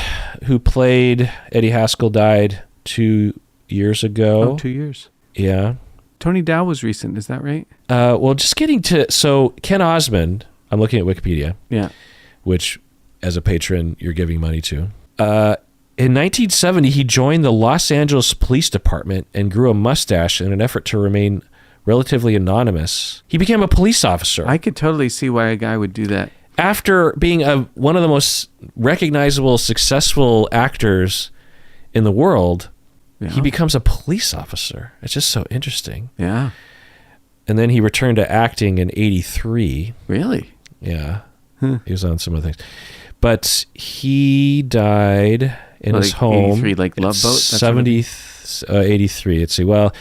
who played Eddie Haskell, died 2 years ago. Oh, 2 years. Yeah. Tony Dow was recent, is that right? Well, just getting to... So, Ken Osmond, I'm looking at Wikipedia. Yeah. Which, as a patron, you're giving money to. In 1970, he joined the Los Angeles Police Department and grew a mustache in an effort to remain relatively anonymous. He became a police officer. I could totally see why a guy would do that. After being one of the most recognizable, successful actors in the world, he becomes a police officer. It's just so interesting. Yeah. And then he returned to acting in 1983. Really? Yeah. He was on some other things. But he died in his home. 83, like Love Boat? 83. Let's see. Well,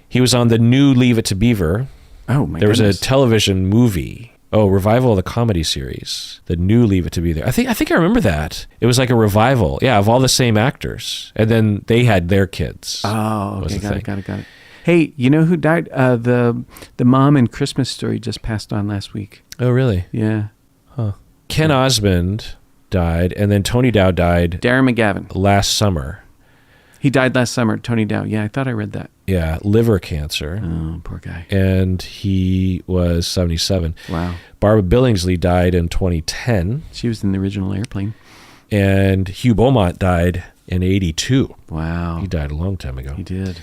he was on the new Leave It to Beaver. Oh, my There was goodness. a television movie. Oh, revival of the comedy series. The new Leave It to Beaver. I think I remember that. It was like a revival. Yeah, of all the same actors. And then they had their kids. Oh, okay. Got it. Hey, you know who died? The mom in Christmas Story just passed on last week. Oh, really? Yeah. Huh. Ken Osmond died, and then Tony Dow died. Darren McGavin. Last summer. He died last summer, Tony Dow. Yeah, I thought I read that. Yeah, liver cancer. Oh, poor guy. And he was 77. Wow. Barbara Billingsley died in 2010. She was in the original Airplane. And Hugh Beaumont died in 1982. Wow. He died a long time ago. He did.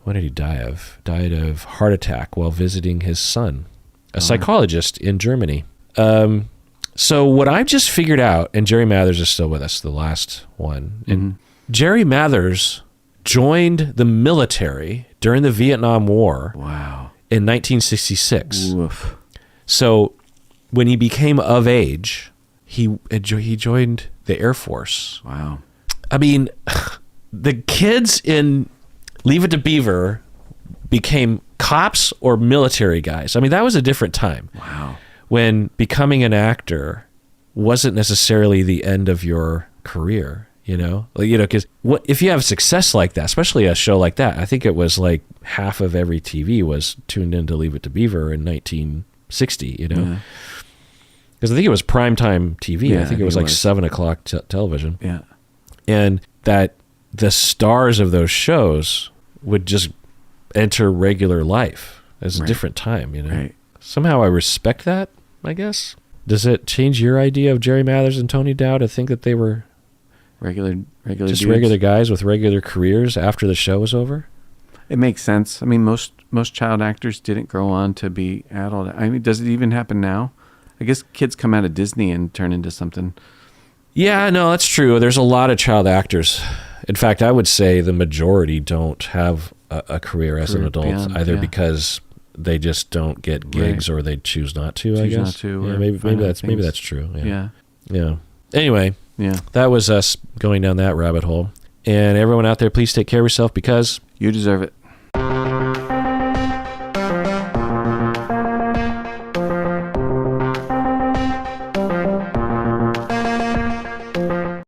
What did he die of? Died of heart attack while visiting his son, a psychologist in Germany. So what I've just figured out, and Jerry Mathers is still with us, the last one. And Jerry Mathers joined the military during the Vietnam War. Wow. In 1966. Oof. So when he became of age, he joined the Air Force. Wow. I mean, the kids in Leave It to Beaver became cops or military guys. I mean, that was a different time. Wow. When becoming an actor wasn't necessarily the end of your career. Because if you have success like that, especially a show like that, I think it was like half of every TV was tuned in to Leave It to Beaver in 1960, Because I think it was primetime TV. Yeah, I think it was like 7 o'clock television. Yeah. And that the stars of those shows would just enter regular life as a different time, Right. Somehow I respect that, I guess. Does it change your idea of Jerry Mathers and Tony Dow to think that they were regular just dudes? regular guys with regular careers after the show was over? It makes sense. I mean, most child actors didn't grow on to be adult. I mean, does it even happen now? I guess kids come out of Disney and turn into something. Yeah, no, that's true. There's a lot of child actors. In fact, I would say the majority don't have a career as an adult because they just don't get gigs or they choose not to. I guess not to. Yeah, maybe that's true. Yeah. Anyway, that was us going down that rabbit hole. And everyone out there, please take care of yourself because you deserve it.